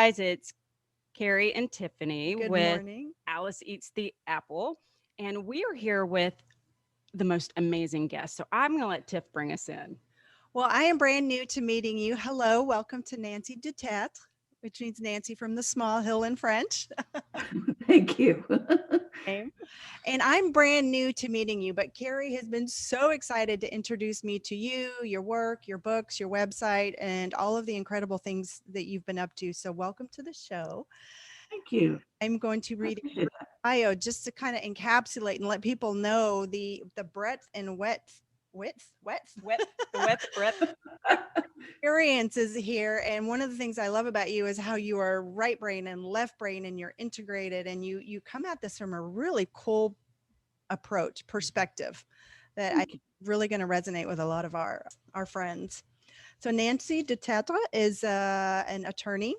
guys, it's Carrie and Tiffany Good with morning. Alice Eats the Apple. And we are here with the most amazing guest. So I'm going to let Tiff bring us in. Well, I am brand new to meeting you. Hello, welcome to Nancy Du Tertre, which means Nancy from the small hill in French. Thank you. Name. And I'm brand new to meeting you, but Carrie has been so excited to introduce me to you, your work, your books, your website, and all of the incredible things that you've been up to. So welcome to the show. Thank you. I'm going to I read appreciate that. bio just to kind of encapsulate and let people know the breadth and width experiences here. And one of the things I love about you is how you are right brain and left brain, and you're integrated, and you come at this from a really cool approach perspective that I really going to resonate with a lot of our friends. So Nancy Du Tertre is an attorney.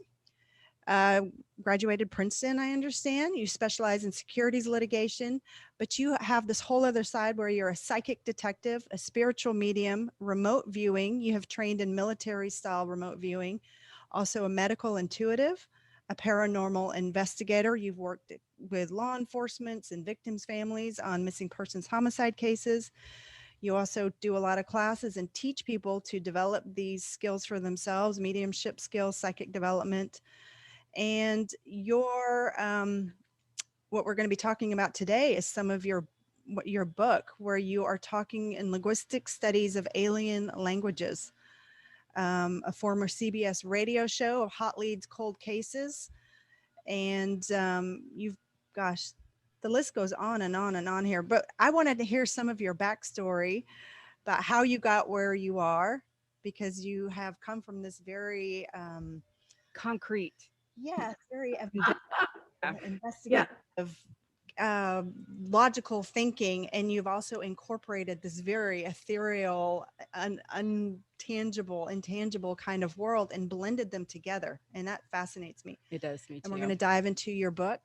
Graduated Princeton, I understand. You specialize in securities litigation, but you have this whole other side where you're a psychic detective, a spiritual medium, remote viewing. You have trained in military style remote viewing, also a medical intuitive, a paranormal investigator. You've worked with law enforcement and victims' families on missing persons homicide cases. You also do a lot of classes and teach people to develop these skills for themselves, mediumship skills, psychic development. And your what we're going to be talking about today is some of your book, where you are talking in linguistic studies of alien languages, a former CBS radio show of hot leads, cold cases, and gosh, the list goes on and on and on here. But I wanted to hear some of your backstory about how you got where you are, because you have come from this very Concrete. yeah, very Yeah. investigative, logical thinking, and you've also incorporated this very ethereal, intangible kind of world and blended them together, and that fascinates me. It does me too. And we're going to dive into your book,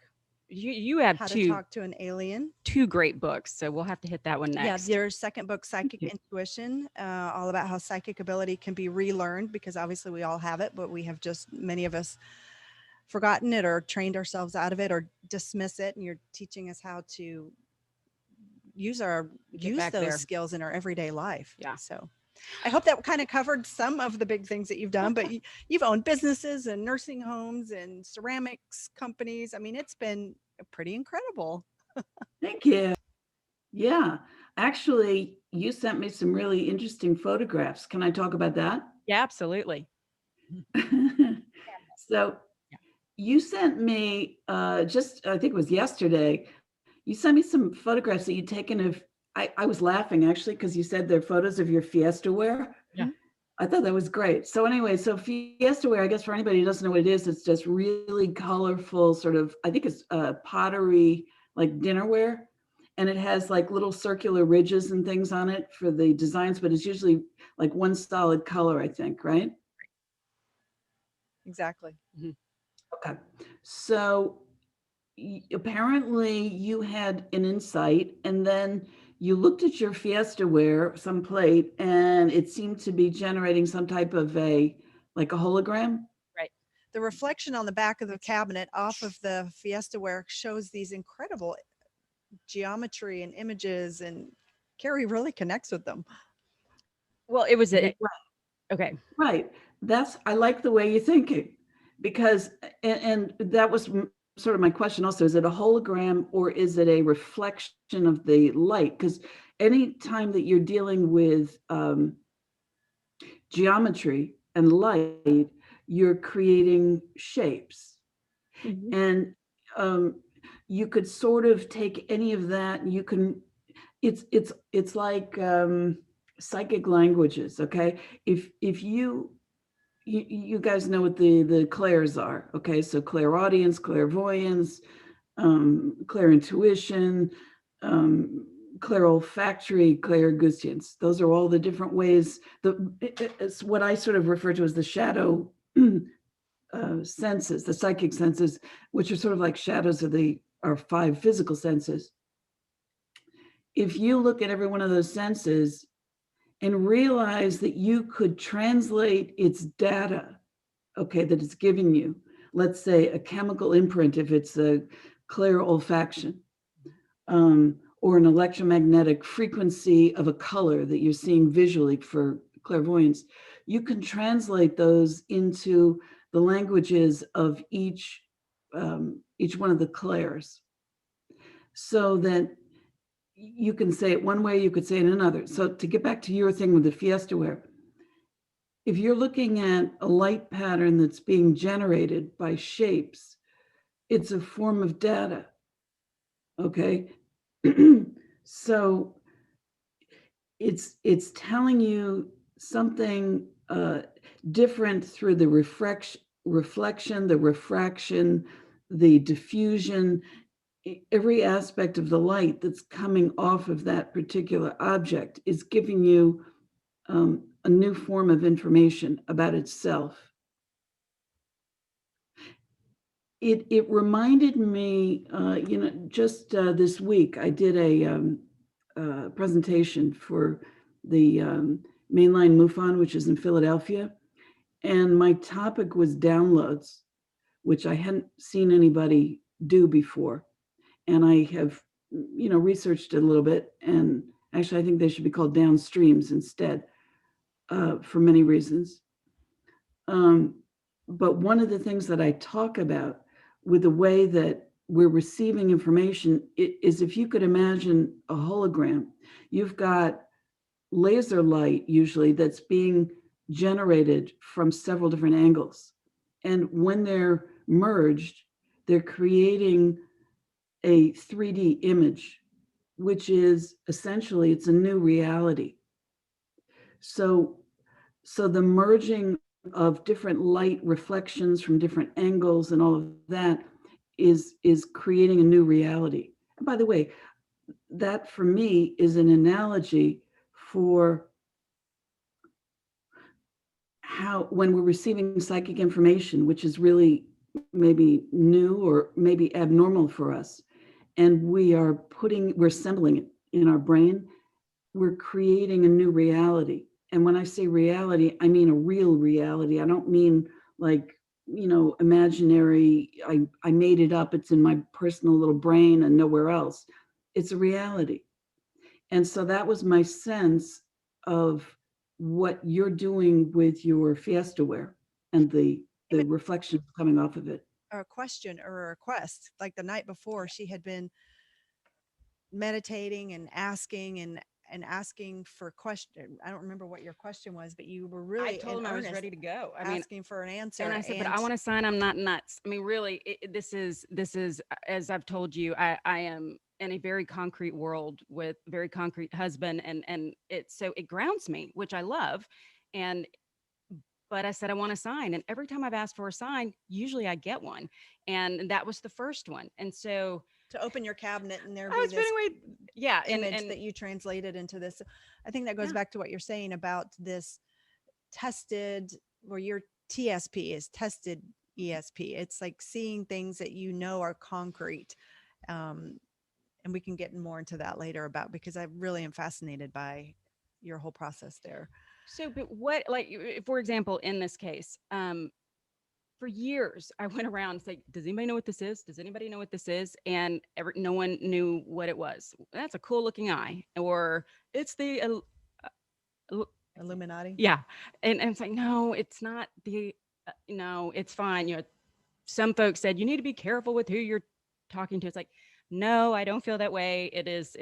You have How to Talk to an Alien. two great books, so we'll have to hit that one next. Yeah, your second book, Psychic Intuition, all about how psychic ability can be relearned, because obviously we all have it, but we have just, many of us, forgotten it or trained ourselves out of it or dismiss it. And you're teaching us how to use those skills in our everyday life. Yeah. So I hope that kind of covered some of the big things that you've done, but you've owned businesses and nursing homes and ceramics companies. I mean, it's been pretty incredible. Thank you. Yeah. Actually, you sent me some really interesting photographs. Can I talk about that? Yeah, absolutely. So you sent me just, I think it was yesterday, you sent me some photographs that you'd taken of, I was laughing actually, because you said they're photos of your Fiesta ware. Yeah. I thought that was great. So anyway, so Fiesta ware, I guess for anybody who doesn't know what it is, it's just really colorful sort of, I think it's pottery, like dinnerware. And it has like little circular ridges and things on it for the designs, but it's usually like one solid color, I think, right? Exactly. Mm-hmm. Okay. So apparently you had an insight, and then you looked at your Fiesta ware, some plate, and it seemed to be generating some type of like a hologram. Right. The reflection on the back of the cabinet off of the Fiesta ware shows these incredible geometry and images, and Carrie really connects with them. Well, it was okay. Right. I like the way you're thinking, because, and that was sort of my question also, is it a hologram or is it a reflection of the light? Because any time that you're dealing with geometry and light, you're creating shapes. Mm-hmm. And you could sort of take any of that, and you can, it's like psychic languages, okay? If you guys know what the clairs are, okay? So clairaudience, clairvoyance, clairintuition, clairolfactory, clairgustance. Those are all the different ways. It's what I sort of refer to as the shadow senses, the psychic senses, which are sort of like shadows of our five physical senses. If you look at every one of those senses and realize that you could translate its data, okay, that it's giving you, let's say, a chemical imprint, if it's a clear olfaction, or an electromagnetic frequency of a color that you're seeing visually for clairvoyance, you can translate those into the languages of each one of the clairs, so that you can say it one way, you could say it another. So to get back to your thing with the fiesta ware, if you're looking at a light pattern that's being generated by shapes, it's a form of data. Okay. So it's telling you something different through the reflection, the refraction, the diffusion, every aspect of the light that's coming off of that particular object is giving you a new form of information about itself. It reminded me, just this week I did a presentation for the mainline MUFON, which is in Philadelphia, and my topic was downloads, which I hadn't seen anybody do before, and I have, researched it a little bit, and actually I think they should be called downstreams instead, for many reasons. But one of the things that I talk about with the way that we're receiving information is, if you could imagine a hologram, you've got laser light usually that's being generated from several different angles. And when they're merged, they're creating a 3D image, which is essentially, it's a new reality. So the merging of different light reflections from different angles and all of that is creating a new reality. And by the way, that for me is an analogy for how, when we're receiving psychic information, which is really maybe new or maybe abnormal for us, and we're assembling it in our brain, we're creating a new reality. And when I say reality, I mean a real reality. I don't mean like, imaginary, I made it up, it's in my personal little brain and nowhere else. It's a reality. And so that was my sense of what you're doing with your fiesta ware and the reflections coming off of it. A question or a request, like the night before, she had been meditating and asking for question. I don't remember what your question was, but you were really, I told him I was ready to go. asking for an answer. And I said, but I want to sign. I'm not nuts. I mean, really, this is, as I've told you, I am in a very concrete world with a very concrete husband. And it grounds me, which I love. But I said, I want to sign. And every time I've asked for a sign, usually I get one. And that was the first one. And so to open your cabinet and there I be was this image and that you translated into this. I think that goes back to what you're saying about this tested, where your TSP is tested ESP. It's like seeing things that are concrete. And we can get more into that later about, because I really am fascinated by your whole process there. So, but what, like, for example, in this case, for years, I went around and said, does anybody know what this is? Does anybody know what this is? And no one knew what it was. That's a cool looking eye, or it's the Illuminati. Yeah. And it's like, no, it's not no, it's fine. Some folks said, you need to be careful with who you're talking to. It's like, no, I don't feel that way. It is.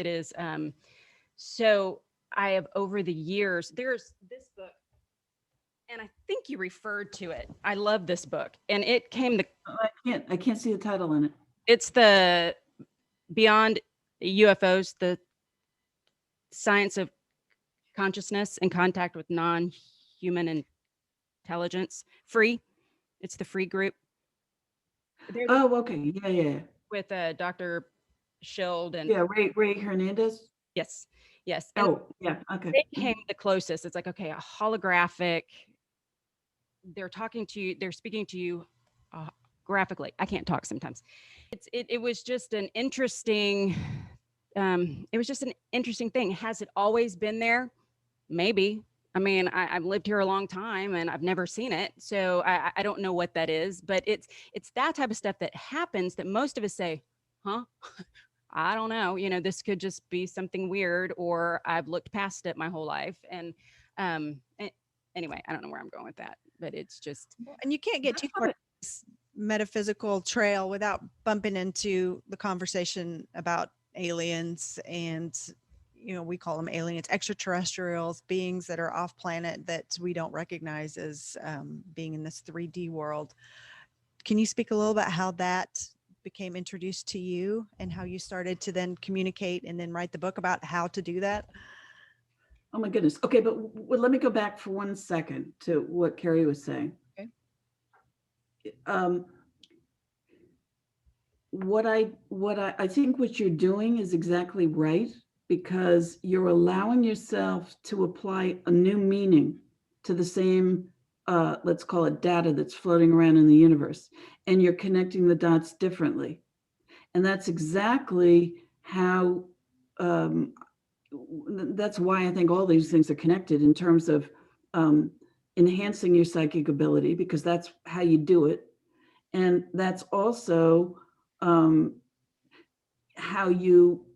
So I have, over the years, there's this book, and I think you referred to it. I love this book, and it came I can't see the title in it. It's the Beyond UFOs, the Science of Consciousness and Contact with Non-Human Intelligence. Free. It's the free group. Oh, okay. Yeah. With Dr. Schild and Ray Hernandez. Yes. And yeah. Okay. They came the closest. It's like, okay, a holographic. They're speaking to you graphically. I can't talk sometimes. It was just an interesting. It was just an interesting thing. Has it always been there? Maybe. I mean, I've lived here a long time and I've never seen it. So I don't know what that is, but it's that type of stuff that happens that most of us say, huh? I don't know. This could just be something weird, or I've looked past it my whole life. And anyway, I don't know where I'm going with that, but it's just And you can't get That's too what far it- down this metaphysical trail without bumping into the conversation about aliens and, we call them aliens, extraterrestrials, beings that are off planet that we don't recognize as being in this 3D world. Can you speak a little about how that became introduced to you and how you started to then communicate and then write the book about how to do that? Oh my goodness. Okay, but let me go back for 1 second to what Carrie was saying. Okay. Um, I think what you're doing is exactly right, because you're allowing yourself to apply a new meaning to the same, let's call it data that's floating around in the universe, and you're connecting the dots differently. And that's exactly how, that's why I think all these things are connected in terms of enhancing your psychic ability, because that's how you do it. And that's also how you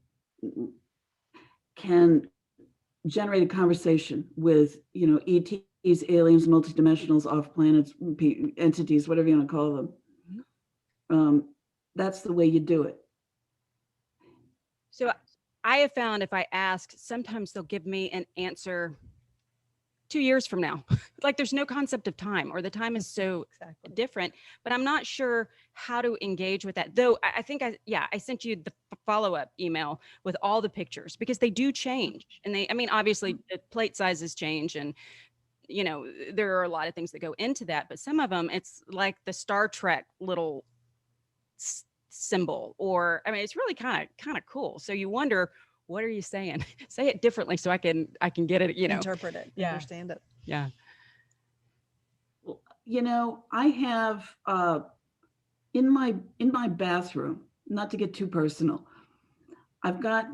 can generate a conversation with, ETs, aliens, multidimensionals, off planets, entities, whatever you want to call them. That's the way you do it. so I have found if I ask, sometimes they'll give me an answer 2 years from now. Like there's no concept of time, or the time is so Exactly. different, but I'm not sure how to engage with that. Though I think I sent you the follow-up email with all the pictures, because they do change. And obviously the plate sizes change, and there are a lot of things that go into that, but some of them, it's like the Star Trek little symbol, or it's really kind of cool. So you wonder, what are you saying? Say it differently so I can get it, Interpret it, Yeah. understand it. Yeah. I have in my bathroom, not to get too personal, I've got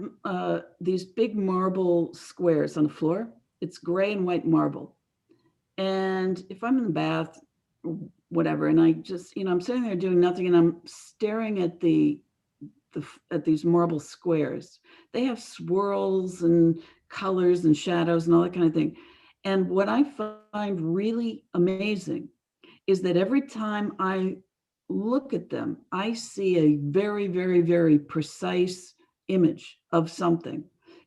these big marble squares on the floor. It's gray and white marble. And if I'm in the bath, whatever, and I just, I'm sitting there doing nothing, and I'm staring at at these marble squares. They have swirls and colors and shadows and all that kind of thing. And what I find really amazing is that every time I look at them, I see a very, very, very precise image of something.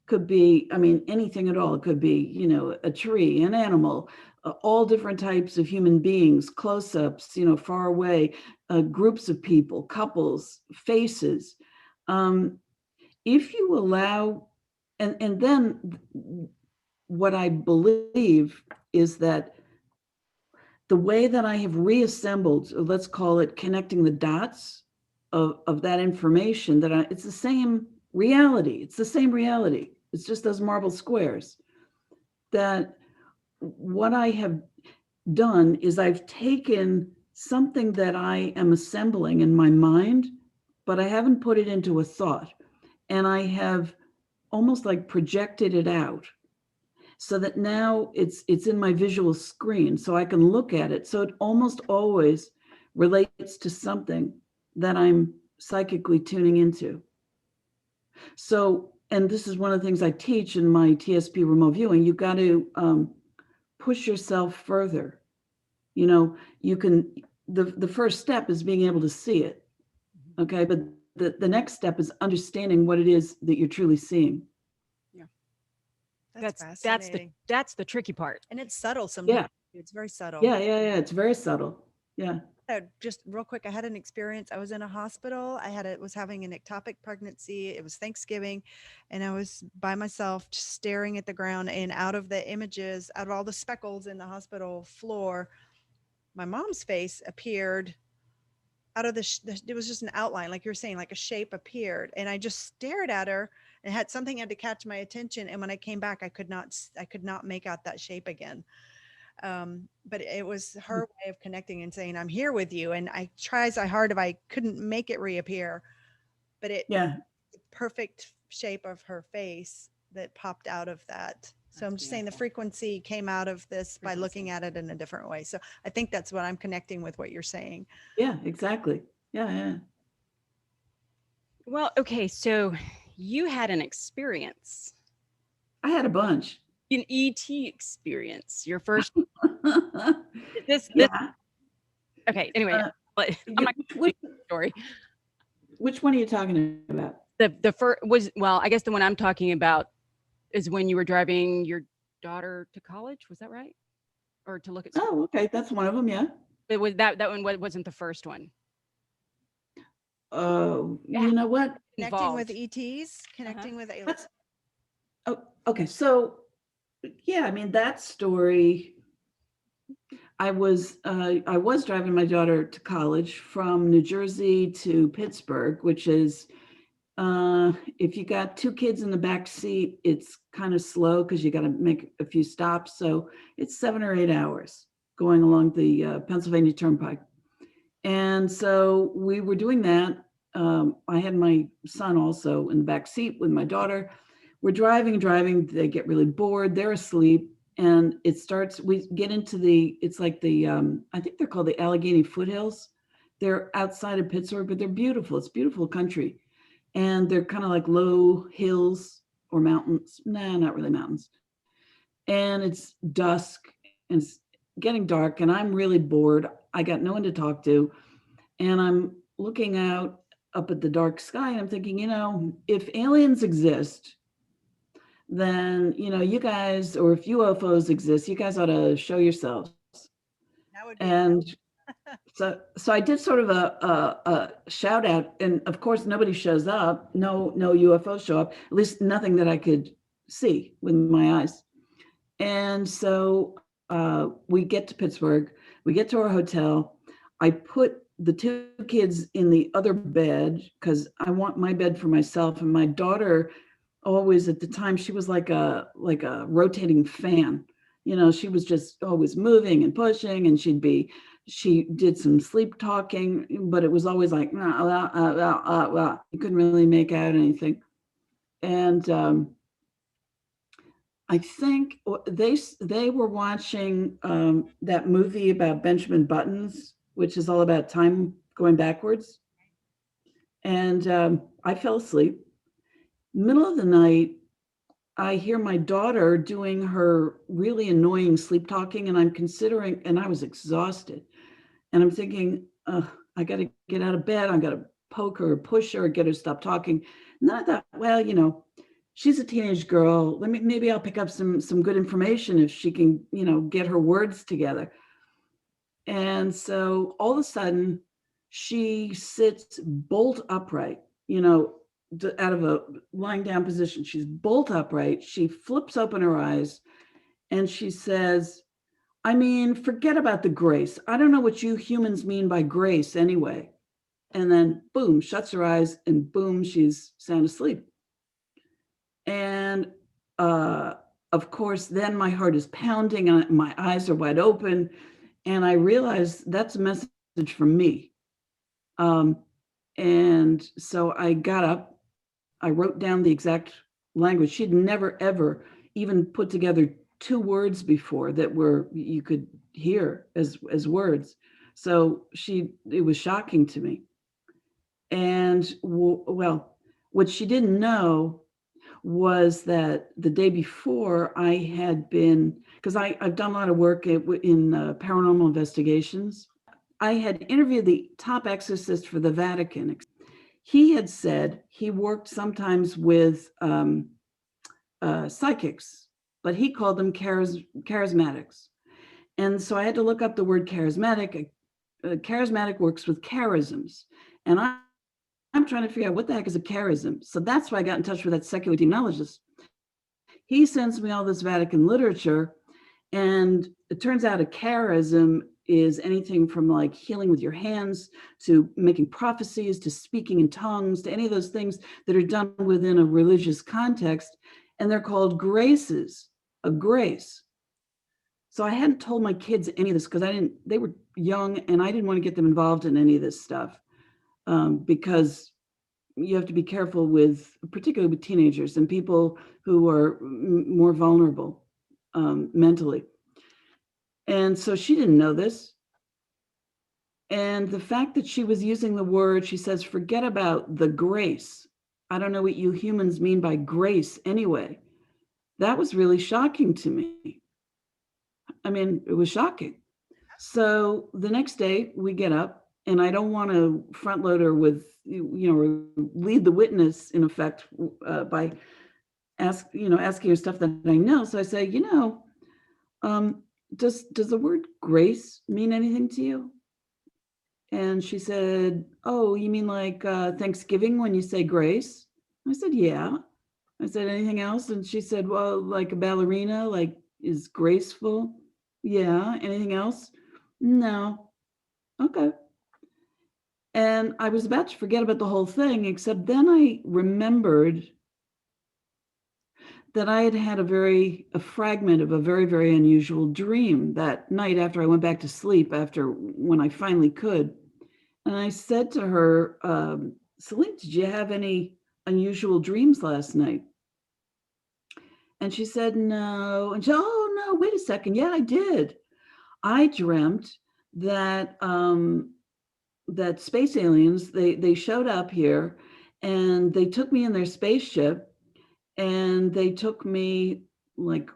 Could be, anything at all. It could be, a tree, an animal, all different types of human beings, close-ups, far away, groups of people, couples, faces. If you allow, and then what I believe is that the way that I have reassembled, let's call it connecting the dots of that information, it's the same reality. It's the same reality. It's just those marble squares. That what I have done is I've taken something that I am assembling in my mind, but I haven't put it into a thought. And I have almost like projected it out, so that now it's in my visual screen, so I can look at it. So it almost always relates to something that I'm psychically tuning into. So, and this is one of the things I teach in my TSP remote viewing. You got to push yourself further. You can, the first step is being able to see it. Okay. But the next step is understanding what it is that you're truly seeing. That's fascinating. That's the tricky part. And it's subtle sometimes. Yeah. It's very subtle. Yeah. It's very subtle. Yeah. Just real quick, I had an experience. I was in a hospital. Was having an ectopic pregnancy. It was Thanksgiving, and I was by myself, just staring at the ground. And out of the images, out of all the speckles in the hospital floor, my mom's face appeared out of it was just an outline, like you're saying, like a shape appeared, and I just stared at her, and something had to catch my attention. And when I came back, I could not make out that shape again. But it was her way of connecting and saying, I'm here with you. And I tried so hard, if I couldn't make it reappear, but the perfect shape of her face that popped out of that. So I'm That's just saying the beautiful. frequency came out of this by looking Frequency. at it in a different way. So I think that's what I'm connecting with what you're saying. Yeah, exactly. Yeah, yeah. Well, okay, so you had an experience, I had a bunch. an ET experience. Your first this Yeah. okay, anyway, Uh, but I'm not which, gonna which, tell the story. which one are you talking about? The first was, well, I guess the one I'm talking about is when you were driving your daughter to college, was that right? Or to look at school? Oh, okay. That's one of them. Yeah. It was that one wasn't the first one. Yeah, You know what? Connecting with involved. ETs, connecting with aliens. That's, oh, okay. So, yeah, I mean, that story, I was driving my daughter to college from New Jersey to Pittsburgh, which is, if you got two kids in the back seat, it's kind of slow because you got to make a few stops. So it's 7 or 8 hours going along the Pennsylvania Turnpike. And so we were doing that. I had my son also in the back seat with my daughter. We're driving. They get really bored. They're asleep. And we get into it's like I think they're called the Allegheny Foothills. They're outside of Pittsburgh, but they're beautiful. It's beautiful country. And they're kind of like low hills or mountains. Nah, not really mountains. And it's dusk and it's getting dark and I'm really bored. I got no one to talk to. And I'm looking out up at the dark sky and I'm thinking, if aliens exist, then, you guys, or if UFOs exist, you guys ought to show yourselves. That would be And so I did sort of a shout out, and of course nobody shows up. No UFOs show up. At least nothing that I could see with my eyes. And so we get to Pittsburgh. We get to our hotel. I put the two kids in the other bed because I want my bed for myself. And my daughter, always at the time, she was like a rotating fan. She was just always moving and pushing, and she did some sleep talking, but it was always like, you couldn't really make out anything. And I think they were watching that movie about Benjamin Buttons, which is all about time going backwards. And I fell asleep. Middle of the night, I hear my daughter doing her really annoying sleep talking, and I was exhausted. And I'm thinking, I got to get out of bed. I got to poke her, push her, get her to stop talking. And then I thought, well, she's a teenage girl. Maybe I'll pick up some good information if she can, get her words together. And so all of a sudden, she sits bolt upright, out of a lying down position. She's bolt upright. She flips open her eyes and she says, I mean, forget about the grace. I don't know what you humans mean by grace anyway. And then boom, shuts her eyes and boom, she's sound asleep. And of course, then my heart is pounding and my eyes are wide open. And I realize that's a message from me. And so I got up, I wrote down the exact language. She'd never, ever even put together two words before that you could hear as words. So it was shocking to me. And well, what she didn't know was that the day before I had been, because I've done a lot of work in paranormal investigations. I had interviewed the top exorcist for the Vatican. He had said he worked sometimes with psychics, but he called them charismatics. And so I had to look up the word charismatic. Charismatic works with charisms. And I'm trying to figure out what the heck is a charism. So that's why I got in touch with that secular demonologist. He sends me all this Vatican literature. And it turns out a charism is anything from like healing with your hands to making prophecies to speaking in tongues to any of those things that are done within a religious context. And they're called graces, a grace. So I hadn't told my kids any of this because they were young and I didn't want to get them involved in any of this stuff because you have to be careful with, particularly with teenagers and people who are more vulnerable mentally. And so she didn't know this. And the fact that she was using the word, she says, forget about the grace. I don't know what you humans mean by grace anyway. That was really shocking to me. I mean, it was shocking. So the next day we get up, and I don't want to front load her with, lead the witness in effect by asking her stuff that I know. So I say, does the word grace mean anything to you? And she said, oh, you mean like Thanksgiving when you say grace? I said, yeah. I said, anything else? And she said, well, like a ballerina, like is graceful. Yeah. Anything else? No. Okay. And I was about to forget about the whole thing, except then I remembered that I had had a fragment of a very, very unusual dream that night after I went back to sleep, when I finally could. And I said to her, Celine, did you have any unusual dreams last night? And she said, no. And she said, oh, no, wait a second. Yeah, I did. I dreamt that that space aliens, they showed up here and they took me in their spaceship and they took me like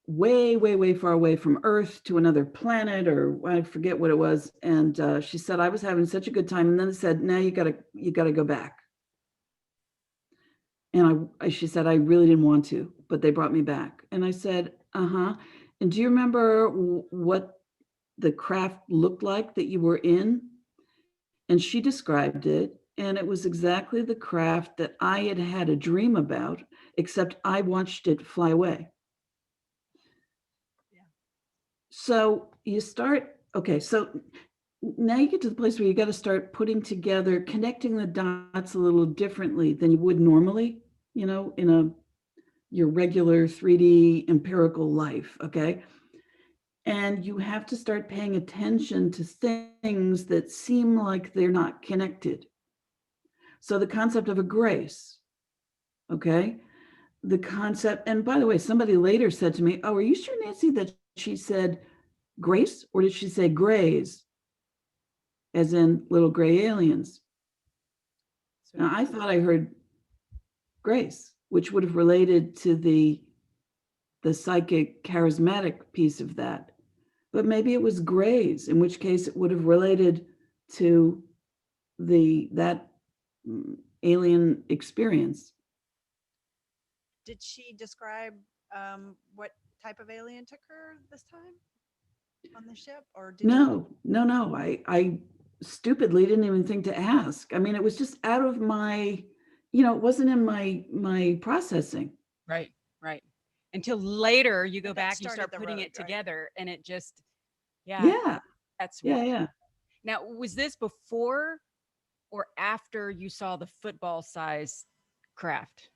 way, way, way far away from Earth to another planet, or I forget what it was. And she said, I was having such a good time. And then they said, now you gotta go back. And she said, I really didn't want to, but they brought me back. And I said, uh-huh. And do you remember what the craft looked like that you were in? And she described it. And it was exactly the craft that I had had a dream about, except I watched it fly away. Yeah. So you start, okay, so now you get to the place where you got to start putting together, connecting the dots a little differently than you would normally, in your regular 3D empirical life, okay? And you have to start paying attention to things that seem like they're not connected. So the concept of a grace, okay? The concept, and by the way, somebody later said to me, oh, are you sure, Nancy, that she said grace, or did she say grays, as in little gray aliens? Now, I thought I heard grace, which would have related to the psychic charismatic piece of that. But maybe it was grays, in which case it would have related to that alien experience. Did she describe what type of alien took her this time on the ship? Or did No. I stupidly didn't even think to ask. I mean, it was just out of my, it wasn't in my processing. Right. Until later you go back, you start putting it right? together, and it just, Yeah. That's weird. Yeah. Now, was this before or after you saw the football size craft,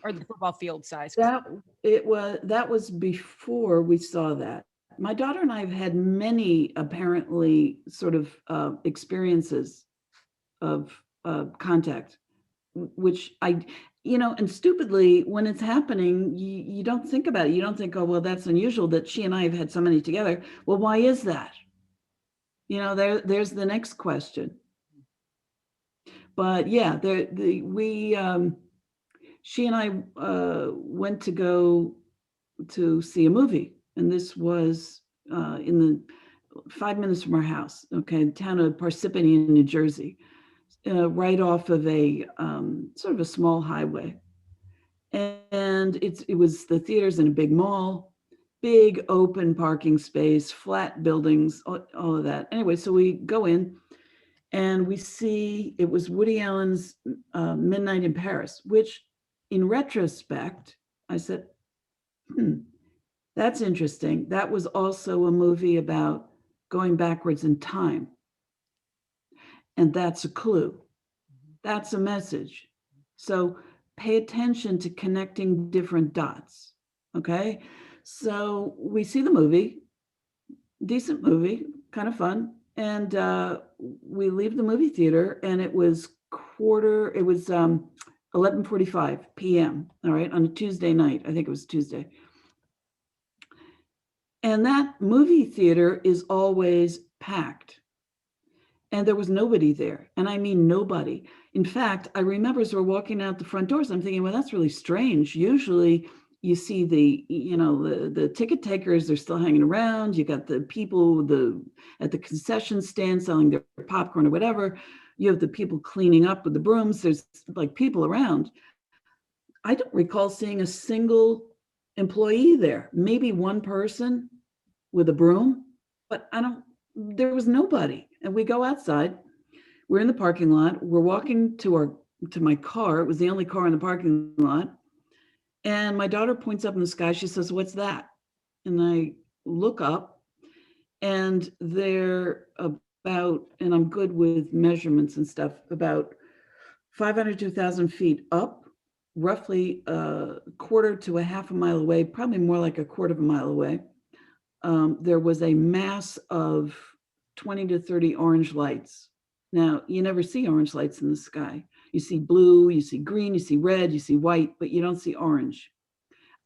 or the football field size craft? That was before we saw that. My daughter and I have had many apparently sort of experiences of contact, which and stupidly, when it's happening, you don't think about it. You don't think, oh, well, that's unusual that she and I have had so many together. Well, why is that? There's the next question. But yeah, she and I went to go to see a movie, and this was in the 5 minutes from our house, okay, the town of Parsippany in New Jersey, right off of a sort of a small highway. And it was the theaters in a big mall, big open parking space, flat buildings, all of that. Anyway, so we go in and we see it was Woody Allen's Midnight in Paris, which in retrospect, I said, that's interesting. That was also a movie about going backwards in time. And that's a clue. That's a message. So pay attention to connecting different dots. Okay. So we see the movie, decent movie, kind of fun. And we leave the movie theater, and it was it was 11:45 p.m. All right, on a Tuesday night. I think it was Tuesday. And that movie theater is always packed. And there was nobody there. And I mean nobody. In fact, I remember as we're walking out the front doors, I'm thinking, well, that's really strange. Usually you see the ticket takers, they're still hanging around. You got the people at the concession stand selling their popcorn or whatever. You have the people cleaning up with the brooms. There's like people around. I don't recall seeing a single employee there. Maybe one person with a broom, but there was nobody. And we go outside, we're in the parking lot, we're walking to my car. It was the only car in the parking lot. And my daughter points up in the sky. She says, "What's that?" And I look up, and they're about, and I'm good with measurements and stuff, about 500 to 1,000 feet up, roughly a quarter to a half a mile away, probably more like a quarter of a mile away. There was a mass of 20 to 30 orange lights. Now, you never see orange lights in the sky. You see blue, you see green, you see red, you see white, but you don't see orange.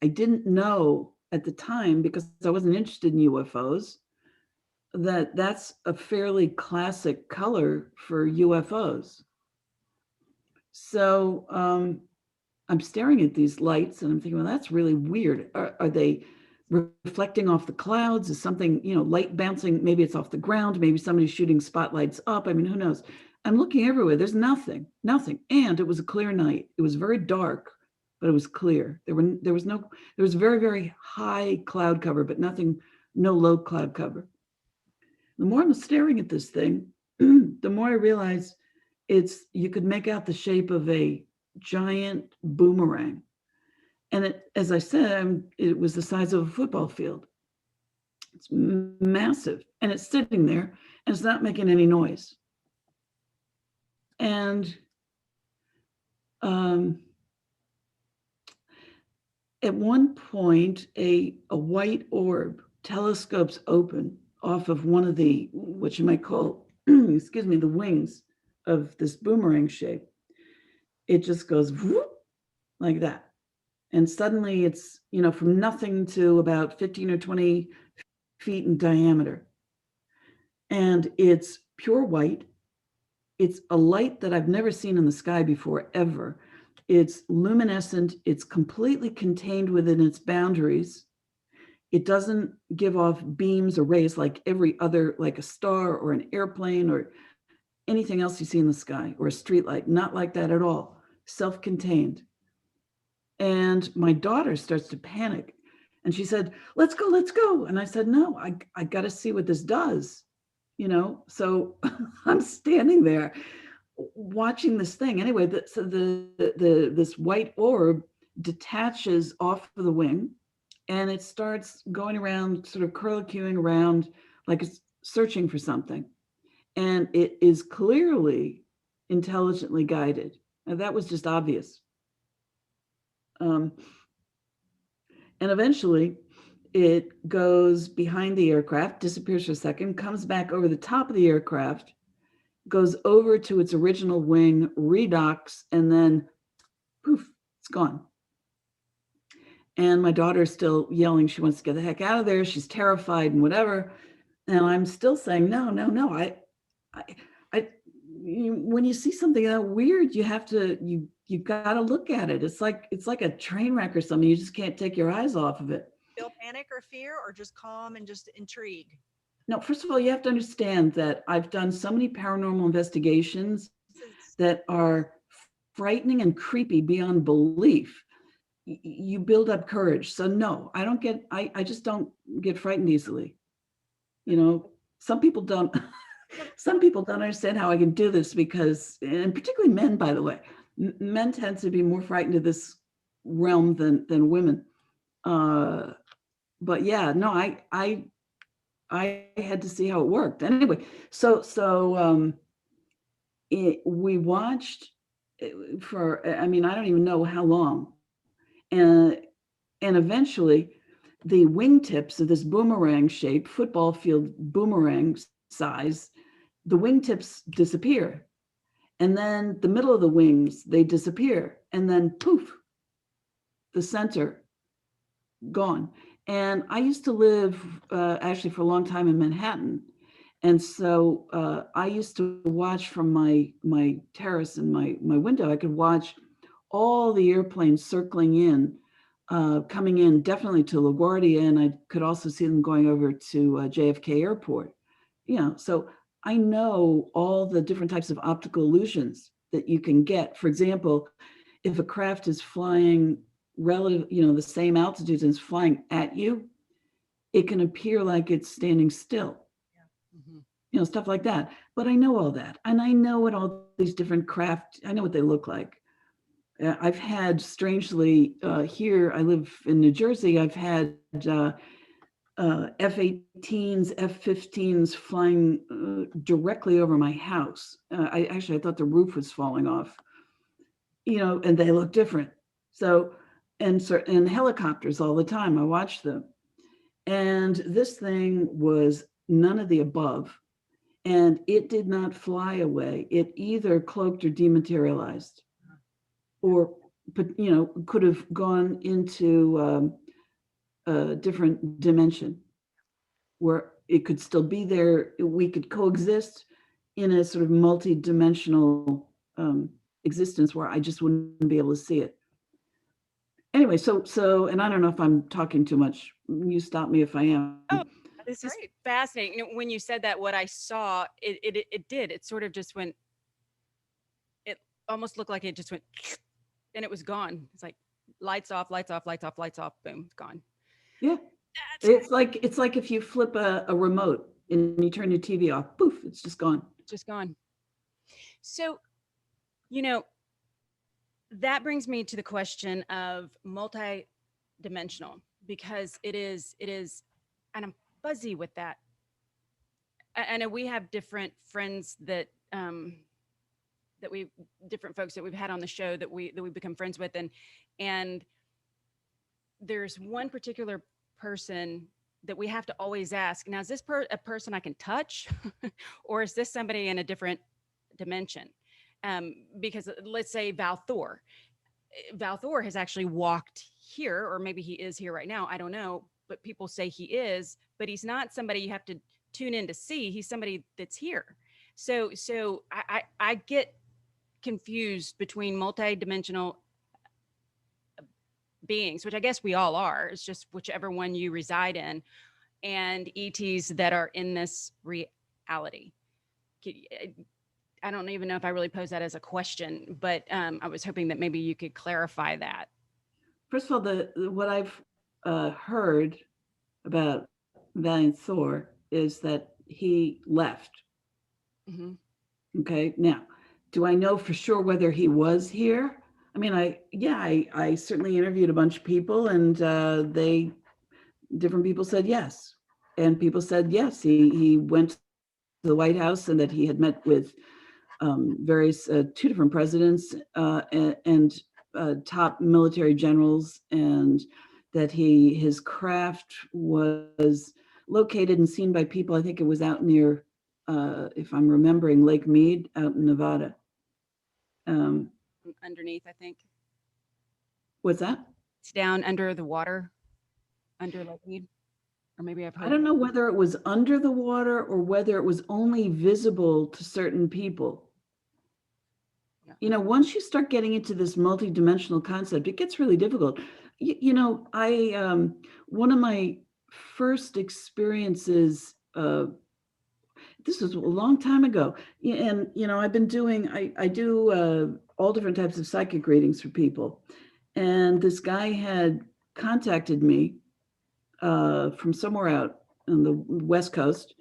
I didn't know at the time, because I wasn't interested in UFOs, that that's a fairly classic color for UFOs. So I'm staring at these lights and I'm thinking, well, that's really weird. Are they reflecting off the clouds? Is something, light bouncing? Maybe it's off the ground. Maybe somebody's shooting spotlights up. I mean, who knows? I'm looking everywhere. There's nothing. And it was a clear night. It was very dark, but it was clear. There was very, very high cloud cover, but no low cloud cover. The more I'm staring at this thing, the more I realize you could make out the shape of a giant boomerang. And it, as I said, it was the size of a football field. It's massive, and it's sitting there, and it's not making any noise. And at one point, a white orb telescopes open off of one of the, what you might call, excuse me, the wings of this boomerang shape. It just goes whoop, like that. And suddenly it's, from nothing to about 15 or 20 feet in diameter. And it's pure white. It's a light that I've never seen in the sky before, ever. It's luminescent. It's completely contained within its boundaries. It doesn't give off beams or rays like every other, like a star or an airplane or anything else you see in the sky, or a street light. Not like that at all. Self-contained. And my daughter starts to panic. And she said, let's go. And I said, no, I got to see what this does. So I'm standing there watching this thing. Anyway, this white orb detaches off of the wing, and it starts going around, sort of curlicuing around, like it's searching for something. And it is clearly intelligently guided. Now, that was just obvious. And eventually it goes behind the aircraft, disappears for a second, comes back over the top of the aircraft, goes over to its original wing, redocks, and then poof, it's gone. And my daughter's still yelling. She wants to get the heck out of there. She's terrified and whatever. And I'm still saying, no. When you see something that weird, you have to, you got to look at it. It's like a train wreck or something. You just can't take your eyes off of it. Feel panic or fear, or just calm and just intrigue? No, first of all, you have to understand that I've done so many paranormal investigations that are frightening and creepy beyond belief. You build up courage. So no, I just don't get frightened easily. Some people don't understand how I can do this, because, and particularly men, by the way, men tend to be more frightened of this realm than women. But yeah, no, I had to see how it worked. Anyway, so we watched for, I don't even know how long. And eventually the wingtips of this boomerang shape, football field boomerang size, the wingtips disappear. And then the middle of the wings, they disappear. And then poof, the center, gone. And I used to live actually for a long time in Manhattan. And so I used to watch from my terrace and my window. I could watch all the airplanes circling in, coming in definitely to LaGuardia, and I could also see them going over to JFK Airport. So I know all the different types of optical illusions that you can get. For example, if a craft is flying relative, the same altitudes and is flying at you, it can appear like it's standing still. Mhm. Stuff like that. But I know all that. And I know what all these different craft, I know what they look like. I've had, strangely, here, I live in New Jersey, I've had F-18s, F-15s flying directly over my house. I thought the roof was falling off, and they look different. So, and helicopters all the time, I watch them. And this thing was none of the above. And it did not fly away. It either cloaked or dematerialized, or could have gone into a different dimension where it could still be there. We could coexist in a sort of multi-dimensional existence where I just wouldn't be able to see it. Anyway, so, and I don't know if I'm talking too much. You stop me if I am. Oh, this is fascinating. When you said that, what I saw, it did. It sort of just went. It almost looked like it just went, and it was gone. It's like lights off, lights off, lights off, lights off. Boom, it's gone. Yeah, it's like if you flip a remote and you turn your TV off, poof, it's just gone. Just gone. So, that brings me to the question of multi-dimensional, because it is, and I'm fuzzy with that. I know we have different friends that different folks that we've had on the show that we become friends with, and there's one particular person that we have to always ask, now, is this a person I can touch or is this somebody in a different dimension? Because let's say Val Thor has actually walked here, or maybe he is here right now. I don't know, but people say he is, but he's not somebody you have to tune in to see. He's somebody that's here. So I get confused between multidimensional beings, which I guess we all are. It's just whichever one you reside in, and ETs that are in this reality. I don't even know if I really posed that as a question, but I was hoping that maybe you could clarify that. First of all, what I've heard about Valiant Thor is that he left. Mm-hmm. Okay, now, do I know for sure whether he was here? I mean, I certainly interviewed a bunch of people, and different people said yes, and people said yes, he went to the White House, and that he had met with various two different presidents and top military generals, and that his craft was located and seen by people. I think it was out near, if I'm remembering, Lake Mead out in Nevada. Underneath, I think. What's that? It's down under the water, under Lake Mead. Or maybe I've heard. I don't know whether it was under the water or whether it was only visible to certain people. Yeah. Once you start getting into this multidimensional concept, it gets really difficult. I one of my first experiences, this was a long time ago, and I've been doing, I do all different types of psychic readings for people, and this guy had contacted me from somewhere out on the West Coast,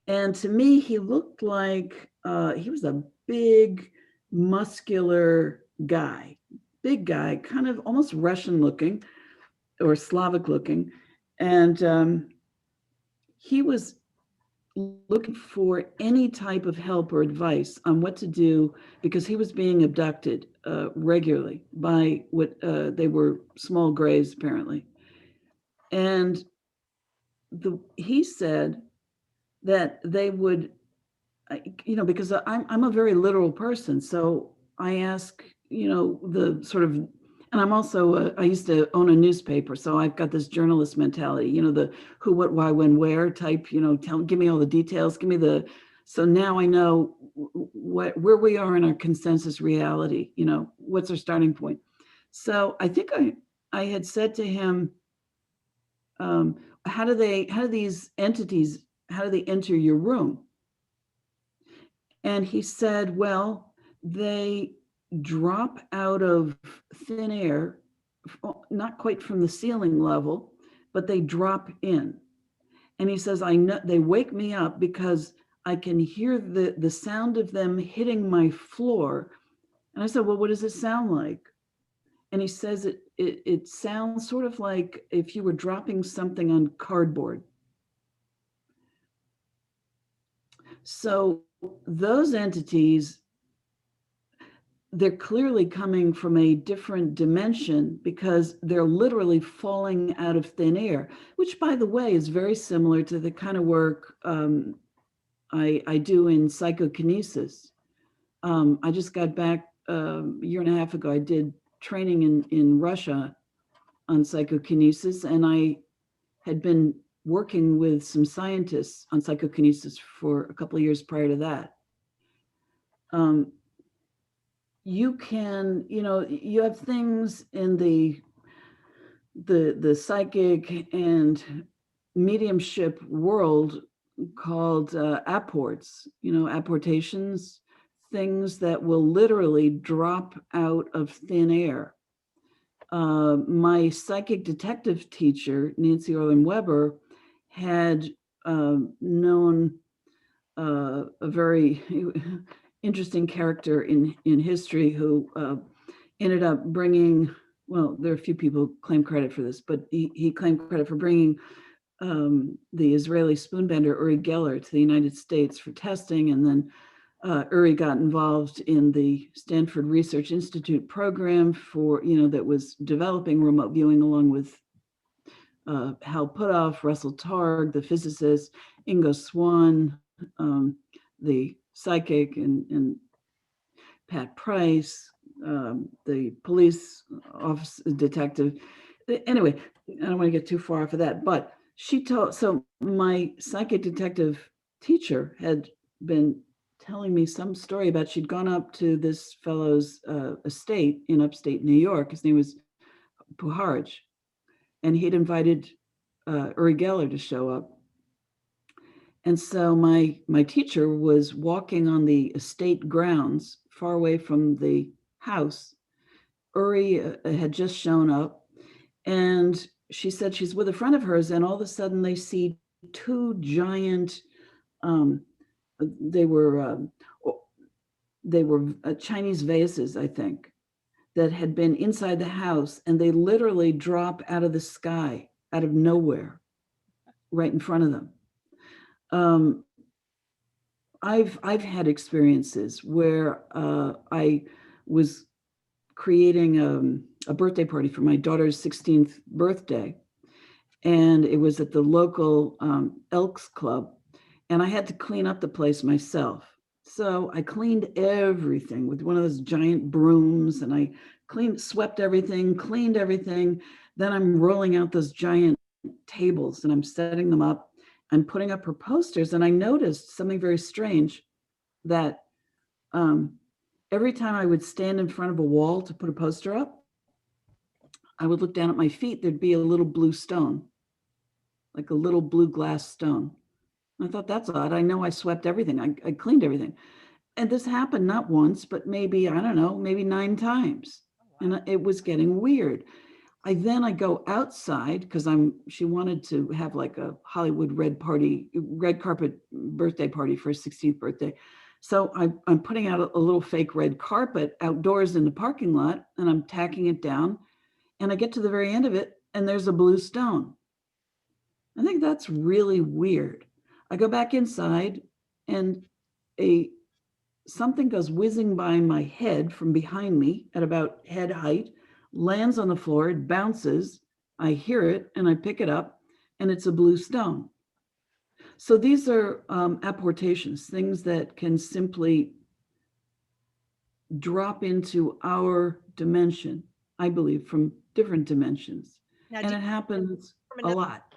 and to me he looked like he was a big, muscular guy, big guy, kind of almost Russian looking or Slavic looking, and he was looking for any type of help or advice on what to do, because he was being abducted regularly by what they were small grays apparently. And he said that they would because I'm a very literal person. So I ask, the sort of, and I'm also, I used to own a newspaper. So I've got this journalist mentality, the who, what, why, when, where type, give me all the details, so now I know where we are in our consensus reality, what's our starting point. So I think I had said to him, how do these entities, how do they enter your room? And he said, well, they drop out of thin air, not quite from the ceiling level, but they drop in. And he says, I know they wake me up because I can hear the sound of them hitting my floor. And I said, well, what does it sound like? And he says it sounds sort of like if you were dropping something on cardboard. So those entities, they're clearly coming from a different dimension because they're literally falling out of thin air, which, by the way, is very similar to the kind of work I do in psychokinesis. I just got back a year and a half ago. I did training in Russia on psychokinesis, and I had been working with some scientists on psychokinesis for a couple of years prior to that. You can, you have things in the psychic and mediumship world called apports, apportations, things that will literally drop out of thin air. My psychic detective teacher, Nancy Weber, had known a very interesting character in history who ended up bringing, well, there are a few people who claim credit for this, but he claimed credit for bringing the Israeli spoonbender Uri Geller to the United States for testing. And then Uri got involved in the Stanford Research Institute program for, that was developing remote viewing along with Hal Puthoff, Russell Targ, the physicist, Ingo Swann, the psychic, and Pat Price, the police office detective. Anyway, I don't want to get too far off of that, but so my psychic detective teacher had been telling me some story about she'd gone up to this fellow's estate in upstate New York. His name was Puharich, and he'd invited Uri Geller to show up. And so my teacher was walking on the estate grounds far away from the house. Uri had just shown up, and she said she's with a friend of hers, and all of a sudden they see two giant, they were Chinese vases, I think, that had been inside the house, and they literally drop out of the sky, out of nowhere, right in front of them. I've had experiences where I was creating a birthday party for my daughter's 16th birthday, and it was at the local Elks Club, and I had to clean up the place myself. So I cleaned everything with one of those giant brooms, and I swept everything, cleaned everything. Then I'm rolling out those giant tables and I'm setting them up. I'm putting up her posters, and I noticed something very strange, that every time I would stand in front of a wall to put a poster up, I would look down at my feet, there'd be a little blue stone, like a little blue glass stone. And I thought, that's odd. I know I swept everything. I cleaned everything. And this happened not once, but maybe, I don't know, maybe 9 times. And it was getting weird. I go outside because she wanted to have like a Hollywood red carpet birthday party for her 16th birthday. So I'm putting out a little fake red carpet outdoors in the parking lot, and I'm tacking it down, and I get to the very end of it, and there's a blue stone. I think that's really weird. I go back inside, and something goes whizzing by my head from behind me at about head height, lands on the floor, it bounces, I hear it, and I pick it up, and it's a blue stone. So these are apportations, things that can simply drop into our dimension, I believe, from different dimensions. Now, And do it you happens from a another, lot.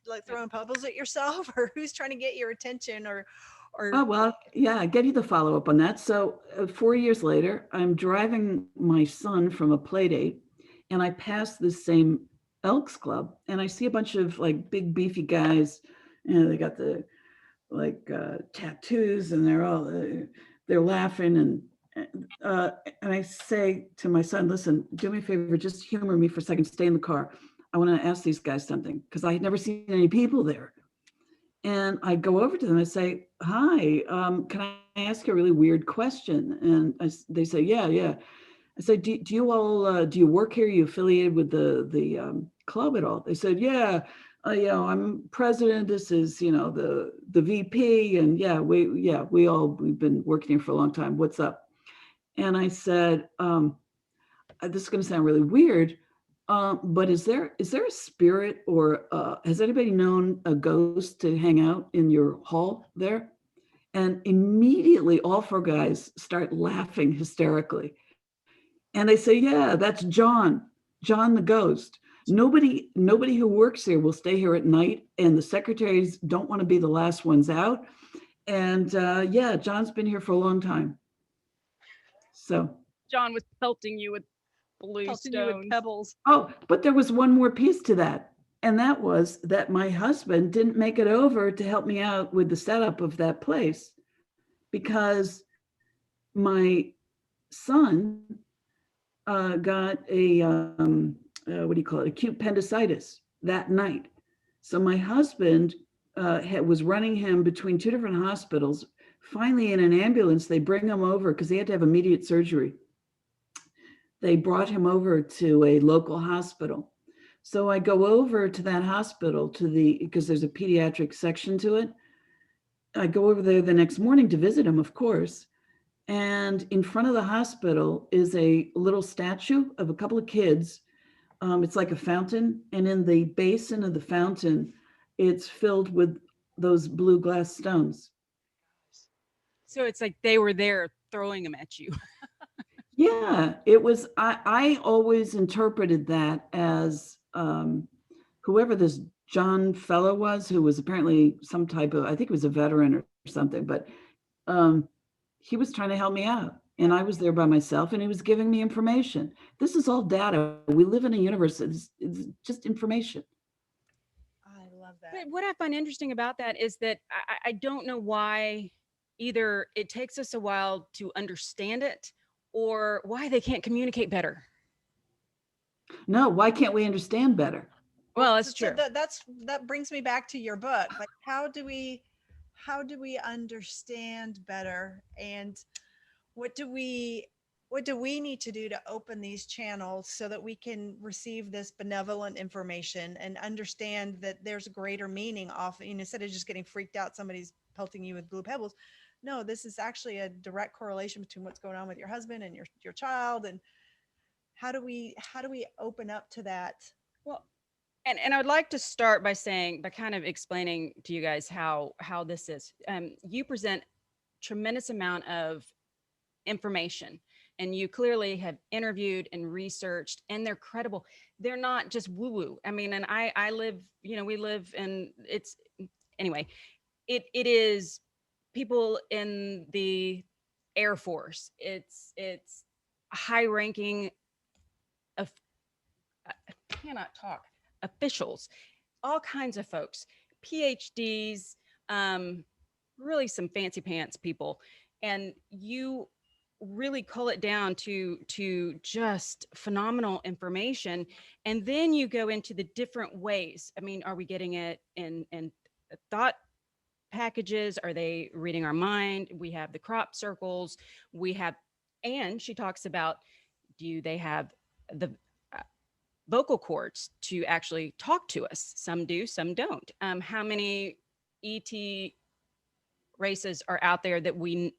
like throwing pebbles at yourself, or who's trying to get your attention, or Oh, well, yeah, I get you the follow up on that. So 4 years later, I'm driving my son from a play date, and I pass this same Elks Club, and I see a bunch of like big beefy guys, and they got the like tattoos, and they're laughing, and I say to my son, listen, do me a favor, just humor me for a second, stay in the car. I want to ask these guys something, because I had never seen any people there. And I go over to them and say, hi, can I ask you a really weird question? And they say, yeah. I said, do you all, do you work here? Are you affiliated with the club at all? They said, yeah, I'm president. This is, the VP. And we've been working here for a long time. What's up? And I said, this is going to sound really weird, but is there a spirit, or has anybody known a ghost to hang out in your hall there? And immediately all four guys start laughing hysterically. And they say, yeah, that's John the ghost. Nobody who works here will stay here at night, and the secretaries don't want to be the last ones out. And yeah, John's been here for a long time. So John was pelting you with pebbles? Oh, but there was one more piece to that. And that was that my husband didn't make it over to help me out with the setup of that place, because my son got a, what do you call it, acute appendicitis that night. So my husband was running him between two different hospitals. Finally, in an ambulance, they bring him over because he had to have immediate surgery. They brought him over to a local hospital. So I go over to that hospital because there's a pediatric section to it. I go over there the next morning to visit him, of course. And in front of the hospital is a little statue of a couple of kids. It's like a fountain. And in the basin of the fountain, it's filled with those blue glass stones. So it's like they were there throwing them at you. Yeah, it was. I always interpreted that as whoever this John fellow was, who was apparently some type of, I think he was a veteran or something, but he was trying to help me out. And I was there by myself, and he was giving me information. This is all data. We live in a universe. It's just information. I love that. But what I find interesting about that is that I don't know why either it takes us a while to understand it, or why they can't communicate better. No, why can't we understand better? Well, that's So true. that brings me back to your book. Like, how do we understand better, and what do we need to do to open these channels so that we can receive this benevolent information and understand that there's a greater meaning off, instead of just getting freaked out somebody's pelting you with blue pebbles. No, this is actually a direct correlation between what's going on with your husband and your child. And how do we open up to that? Well, and I would like to start by kind of explaining to you guys how this is. You present tremendous amount of information, and you clearly have interviewed and researched, and they're credible. They're not just woo woo. I mean, and I live, we live in, it's, anyway, it is people in the Air Force. It's high ranking of, I cannot talk, officials, all kinds of folks, PhDs, really some fancy pants people. And you really cull it down to just phenomenal information. And then you go into the different ways. I mean, are we getting it in thought packages? Are they reading our mind? We have the crop circles. And she talks about, do they have the vocal cords to actually talk to us? Some do, some don't. How many ET races are out there that we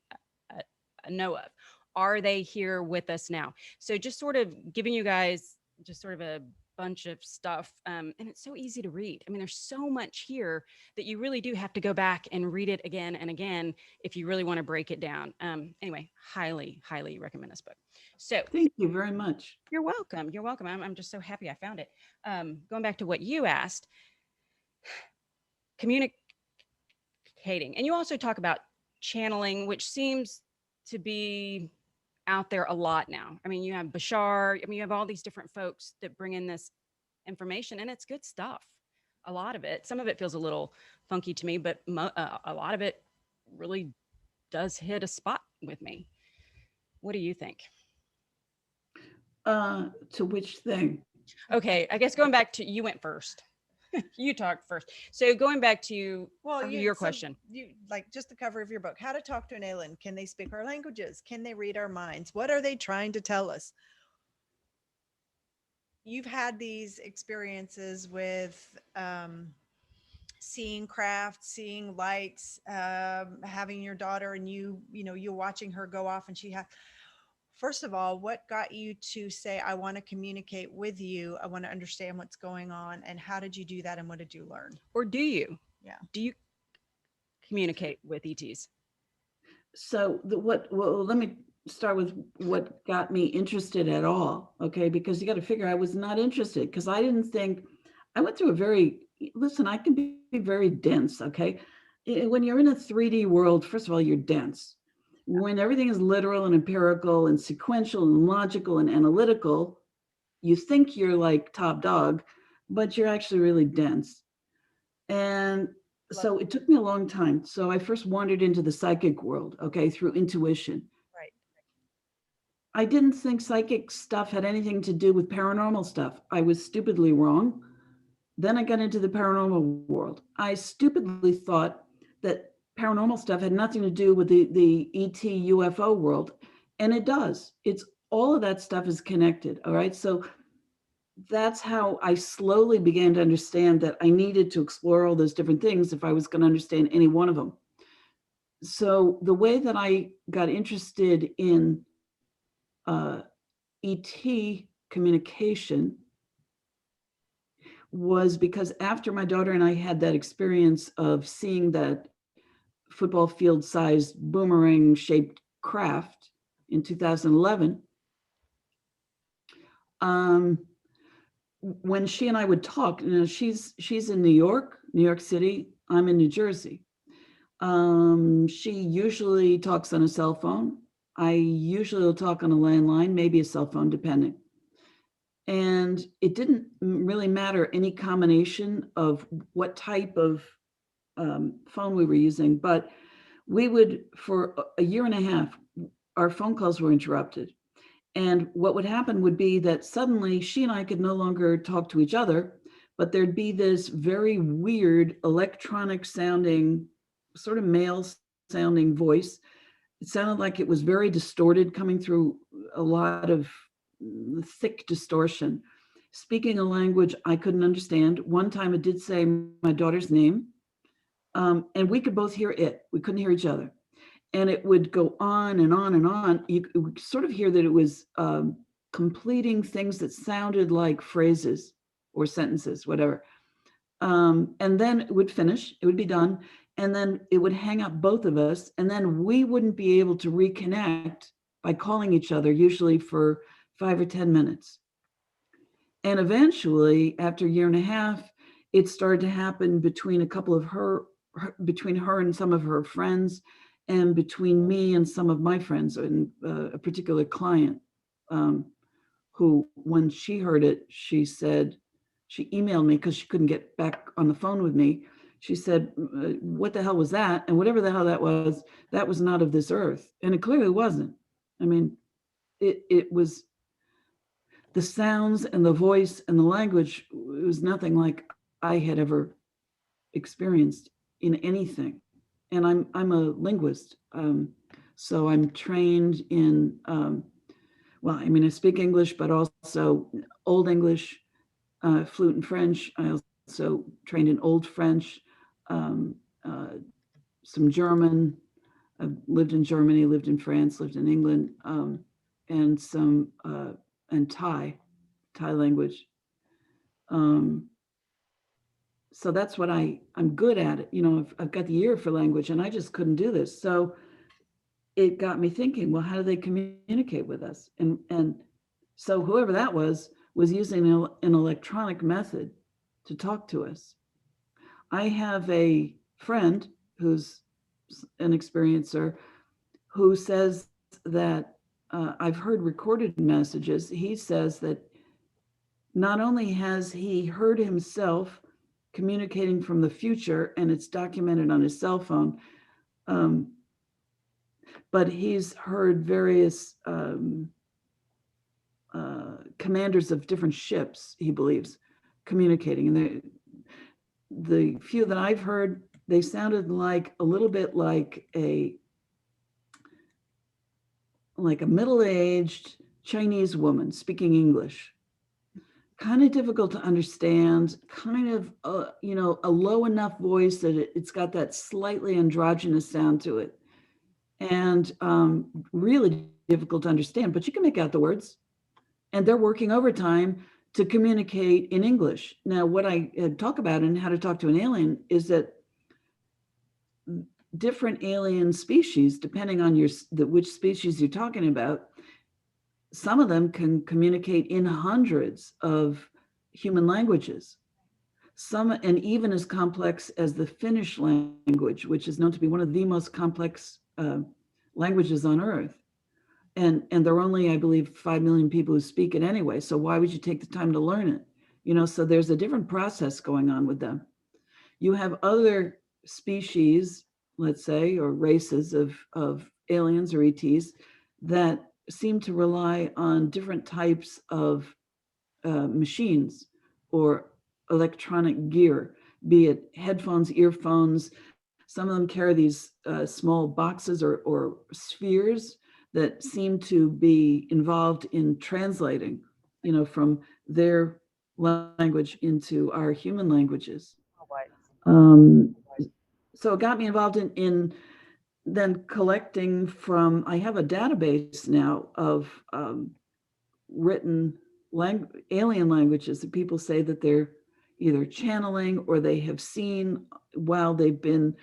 know of? Are they here with us now? So just sort of giving you guys just sort of a bunch of stuff, and it's so easy to read. I mean, there's so much here that you really do have to go back and read it again and again if you really want to break it down. Anyway, highly, highly recommend this book. So Thank you very much. you're welcome. You're welcome. I'm just so happy I found it. Going back to what you asked, communicating, and you also talk about channeling, which seems to be out there a lot now. I mean, you have Bashar. I mean, you have all these different folks that bring in this information, and it's good stuff. A lot of it, some of it feels a little funky to me, but a lot of it really does hit a spot with me. What do you think? To which thing? Okay, I guess going back to, you went first. You talked first. So going back to your question. You like just the cover of your book, How to Talk to an Alien. Can they speak our languages? Can they read our minds? What are they trying to tell us? You've had these experiences with seeing craft, seeing lights, having your daughter, and you're watching her go off, and first of all, what got you to say, I want to communicate with you, I want to understand what's going on, and how did you do that, and what did you learn? Or do you? Yeah. Do you communicate with ETs? So well, let me start with what got me interested at all, okay? Because you got to figure I was not interested because I didn't think, I went through I can be very dense, okay? When you're in a 3D world, first of all, you're dense. When everything is literal and empirical and sequential and logical and analytical, you think you're like top dog, but you're actually really dense. And so it took me a long time. So I first wandered into the psychic world, okay, through intuition. Right. I didn't think psychic stuff had anything to do with paranormal stuff. I was stupidly wrong. Then I got into the paranormal world. I stupidly thought that paranormal stuff had nothing to do with the ET UFO world. And it does. It's all of that stuff is connected. All right. So that's how I slowly began to understand that I needed to explore all those different things if I was going to understand any one of them. So the way that I got interested in ET communication was because after my daughter and I had that experience of seeing that football field sized boomerang shaped craft in 2011, when she and I would talk, she's in New York City, I'm in New Jersey. She usually talks on a cell phone. I usually will talk on a landline, maybe a cell phone, depending. And it didn't really matter any combination of what type of phone we were using, but we would, for a year and a half, our phone calls were interrupted. And what would happen would be that suddenly she and I could no longer talk to each other, but there'd be this very weird electronic sounding, sort of male sounding voice. It sounded like it was very distorted, coming through a lot of thick distortion, speaking a language I couldn't understand. One time it did say my daughter's name, and we could both hear it. We couldn't hear each other. And it would go on and on and on. You would sort of hear that it was completing things that sounded like phrases or sentences, whatever. And then it would finish, it would be done. And then it would hang up both of us. And then we wouldn't be able to reconnect by calling each other, usually for 5 or 10 minutes. And eventually, after a year and a half, it started to happen between a couple of between her and some of her friends, and between me and some of my friends, and a particular client who, when she heard it, she said, she emailed me because she couldn't get back on the phone with me. She said, what the hell was that? And whatever the hell that was not of this earth. And it clearly wasn't. I mean, it was the sounds and the voice and the language. It was nothing like I had ever experienced in anything. And I'm a linguist. So I'm trained in, well, I mean, I speak English, but also Old English, fluent in French. I also trained in Old French, some German. I've lived in Germany, lived in France, lived in England, and some, and Thai language. So that's what I'm good at it. You know, I've got the ear for language, and I just couldn't do this. So it got me thinking, well, how do they communicate with us? And so whoever that was using an electronic method to talk to us. I have a friend who's an experiencer who says that I've heard recorded messages. He says that not only has he heard himself communicating from the future, and it's documented on his cell phone, but he's heard various commanders of different ships, he believes, communicating. And the few that I've heard, they sounded like a little bit like a middle-aged Chinese woman speaking English. Kind of difficult to understand, kind of, you know, a low enough voice that it's got that slightly androgynous sound to it. And really difficult to understand, but you can make out the words. And they're working overtime to communicate in English. Now, what I talk about in How to Talk to an Alien is that different alien species, depending on which species you're talking about, some of them can communicate in hundreds of human languages. Some, and even as complex as the Finnish language, which is known to be one of the most complex languages on Earth. And there are only, I believe, 5 million people who speak it anyway. So why would you take the time to learn it? You know, so there's a different process going on with them. You have other species, let's say, or races of aliens or ETs that seem to rely on different types of machines or electronic gear, be it headphones, earphones. Some of them carry these small boxes or spheres that seem to be involved in translating, you know, from their language into our human languages. So it got me involved in then collecting from, I have a database now of written alien languages that people say that they're either channeling or they have seen while they've been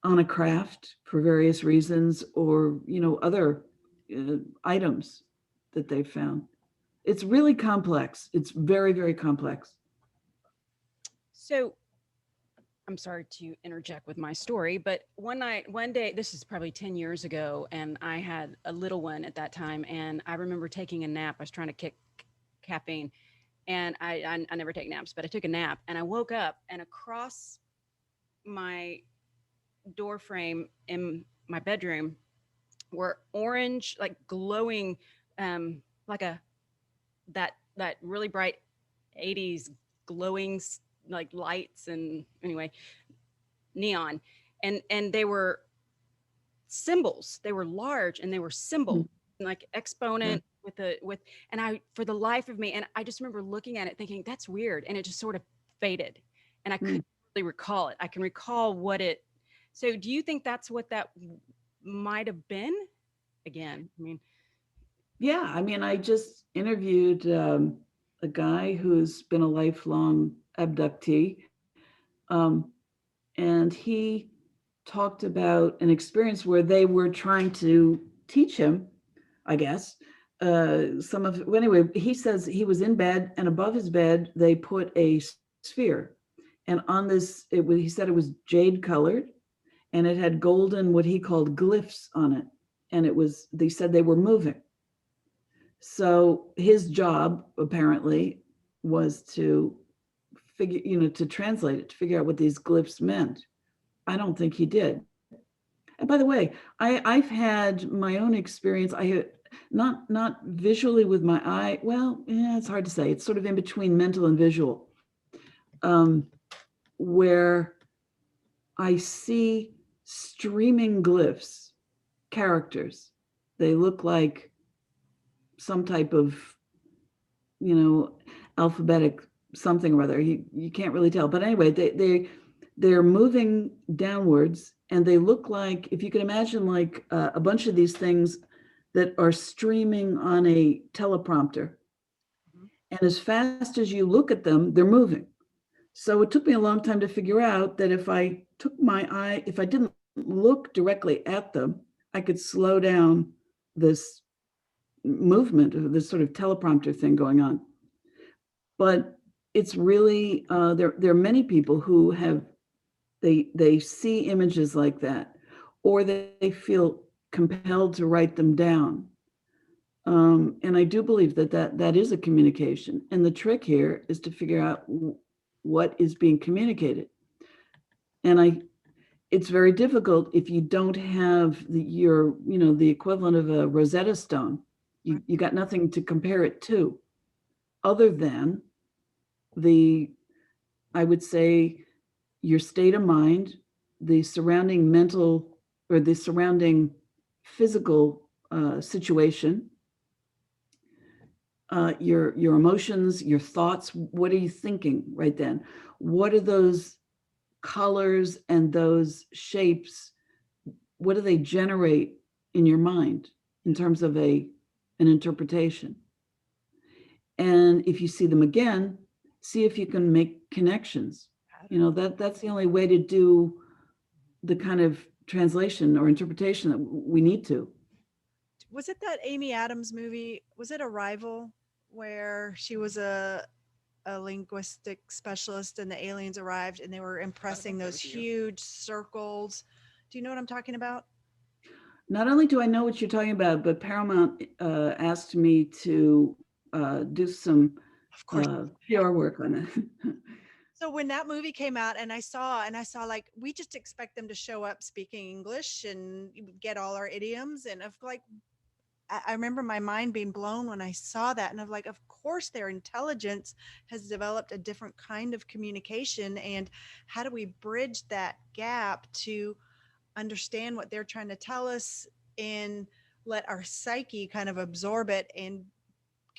on a craft for various reasons, or, you know, other items that they've found. It's really complex. It's very, very complex. So I'm sorry to interject with my story, but one day, this is probably 10 years ago, and I had a little one at that time, and I remember taking a nap. I was trying to kick caffeine, and I never take naps, but I took a nap, and I woke up, and across my door frame in my bedroom were orange, like glowing, like that really bright 80s glowing like lights, and anyway, neon, and they were symbols. They were large, and they were symbol, like exponent with, and I, for the life of me, and I just remember looking at it thinking, that's weird, and it just sort of faded, and I couldn't really recall it. I can recall what it. So do you think that's what that might have been? Again, I mean, yeah, I mean, I just interviewed a guy who's been a lifelong abductee, and he talked about an experience where they were trying to teach him, I guess, some of, well, anyway, he says he was in bed, and above his bed, they put a sphere. And on this, he said it was jade colored, and it had golden, what he called glyphs on it. And it was, they said they were moving. So his job apparently was to figure, you know, to translate it, to figure out what these glyphs meant. I don't think he did. And by the way, I've had my own experience. I had not visually with my eye. Well, yeah, it's hard to say. It's sort of in between mental and visual, where I see streaming glyphs, characters. They look like some type of, you know, alphabetic something or other. You can't really tell. But anyway, they're moving downwards, and they look like, if you can imagine, like a bunch of these things that are streaming on a teleprompter. And as fast as you look at them, they're moving. So it took me a long time to figure out that if I didn't look directly at them, I could slow down this movement of this sort of teleprompter thing going on. But it's really, there are many people who they see images like that, or they feel compelled to write them down. And I do believe that is a communication. And the trick here is to figure out what is being communicated. And it's very difficult if you don't have the equivalent of a Rosetta Stone. You got nothing to compare it to, other than I would say, your state of mind, the surrounding mental or the surrounding physical situation, your emotions, your thoughts. What are you thinking right then? What are those colors and those shapes? What do they generate in your mind in terms of an interpretation? And if you see them again, see if you can make connections. That's the only way to do the kind of translation or interpretation that we need to. Was it that Amy Adams movie? Was it Arrival, where she was a linguistic specialist and the aliens arrived and they were impressing those huge circles? Do you know what I'm talking about? Not only do I know what you're talking about, but Paramount asked me to do some PR work on it. So when that movie came out and I saw like, we just expect them to show up speaking English and get all our idioms. And of like, I remember my mind being blown when I saw that. And of like, of course their intelligence has developed a different kind of communication. And how do we bridge that gap to understand what they're trying to tell us and let our psyche kind of absorb it and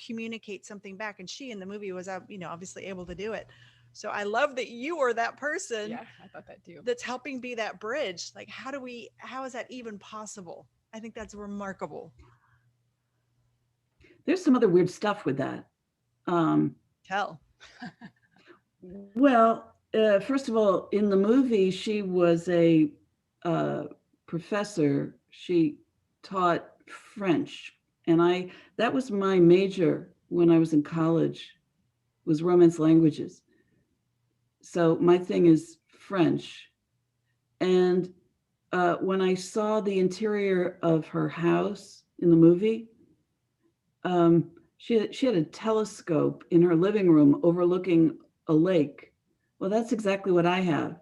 communicate something back? And she in the movie was, obviously able to do it. So I love that you are that person. Yeah, I thought that too. That's helping be that bridge. Like, how is that even possible? I think that's remarkable. There's some other weird stuff with that. Tell. Well, first of all, in the movie, she was a professor. She taught French. And that was my major when I was in college, was Romance languages. So my thing is French. And when I saw the interior of her house in the movie, she had a telescope in her living room overlooking a lake. Well, that's exactly what I have.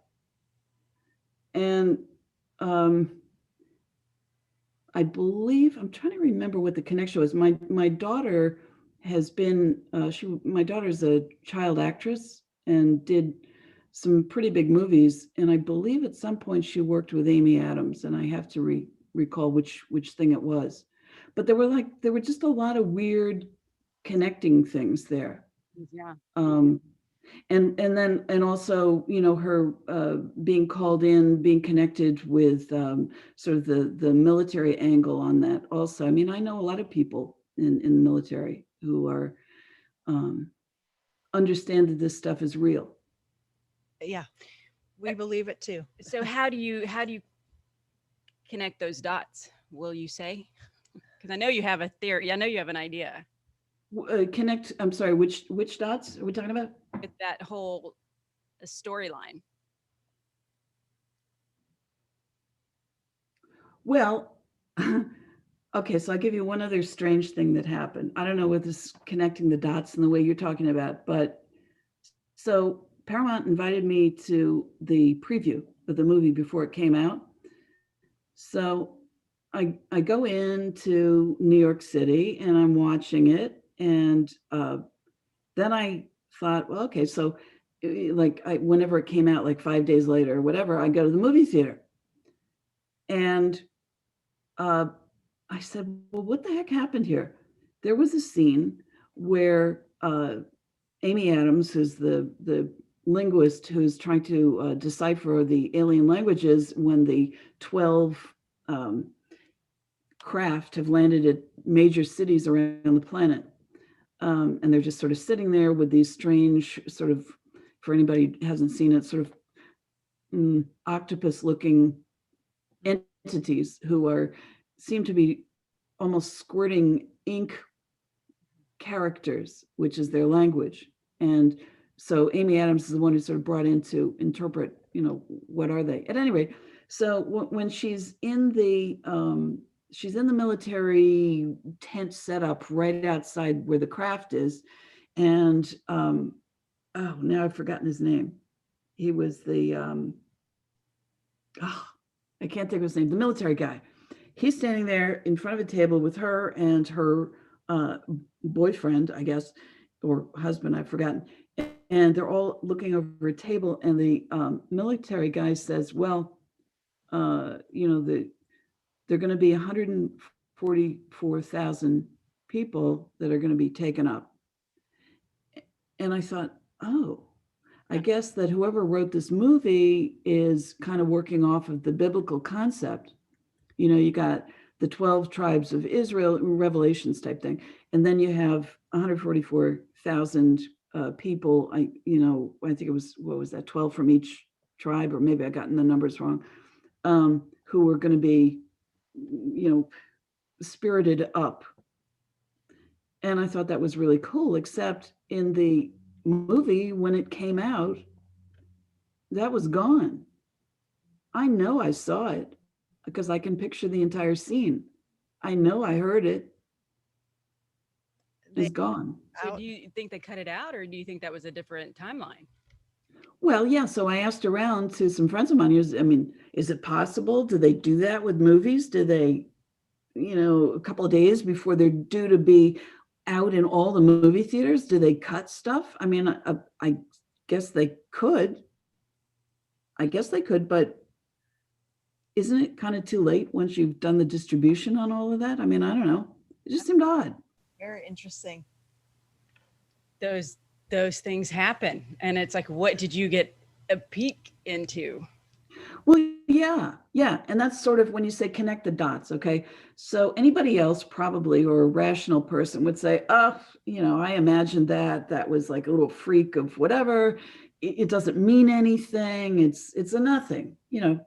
And I believe, I'm trying to remember what the connection was. My daughter has been, my daughter's a child actress and did some pretty big movies. And I believe at some point she worked with Amy Adams, and I have to recall which thing it was. But there were just a lot of weird connecting things there. Yeah. And also, her being called in, being connected with sort of the military angle on that also. I mean, I know a lot of people in the military who are understand that this stuff is real. Yeah, we believe it too. So how do you connect those dots, will you say? Because I know you have a theory. I know you have an idea. I'm sorry, which dots are we talking about? With that whole storyline. Well, okay, so I'll give you one other strange thing that happened. I don't know whether this is connecting the dots in the way you're talking about, but so Paramount invited me to the preview of the movie before it came out. So I go into New York City and I'm watching it. And then I thought, well, okay, so whenever it came out, like 5 days later or whatever, I go to the movie theater. And I said, well, what the heck happened here? There was a scene where Amy Adams, who's the linguist who's trying to decipher the alien languages when the 12 craft have landed at major cities around the planet. and they're just sort of sitting there with these strange sort of, for anybody who hasn't seen it, sort of octopus looking entities who seem to be almost squirting ink characters, which is their language. And so Amy Adams is the one who's sort of brought in to interpret, what are they? At any rate, so when she's in the military tent setup right outside where the craft is, and now I've forgotten his name. He was the I can't think of his name. The military guy. He's standing there in front of a table with her and her boyfriend, I guess, or husband, I've forgotten. And they're all looking over a table, and the military guy says, well, they're going to be 144,000 people that are going to be taken up. And I thought, I guess that whoever wrote this movie is kind of working off of the biblical concept. You got the 12 tribes of Israel, Revelations type thing. And then you have 144,000 people. I think it was, 12 from each tribe, or maybe I gotten the numbers wrong, who were going to be, spirited up. And I thought that was really cool, except in the movie, when it came out, that was gone. I know I saw it because I can picture the entire scene. I know I heard it. It's gone. So do you think they cut it out, or do you think that was a different timeline? Well, yeah. So I asked around to some friends of mine. Is it possible? Do they do that with movies? Do they, a couple of days before they're due to be out in all the movie theaters, do they cut stuff? I mean, I guess they could. But isn't it kind of too late once you've done the distribution on all of that? I mean, I don't know. It just seemed odd. Very interesting. Those things happen. And it's like, what did you get a peek into? Well, yeah. And that's sort of when you say connect the dots. Okay. So anybody else probably, or a rational person, would say, I imagined that was like a little freak of whatever. It doesn't mean anything. It's a nothing,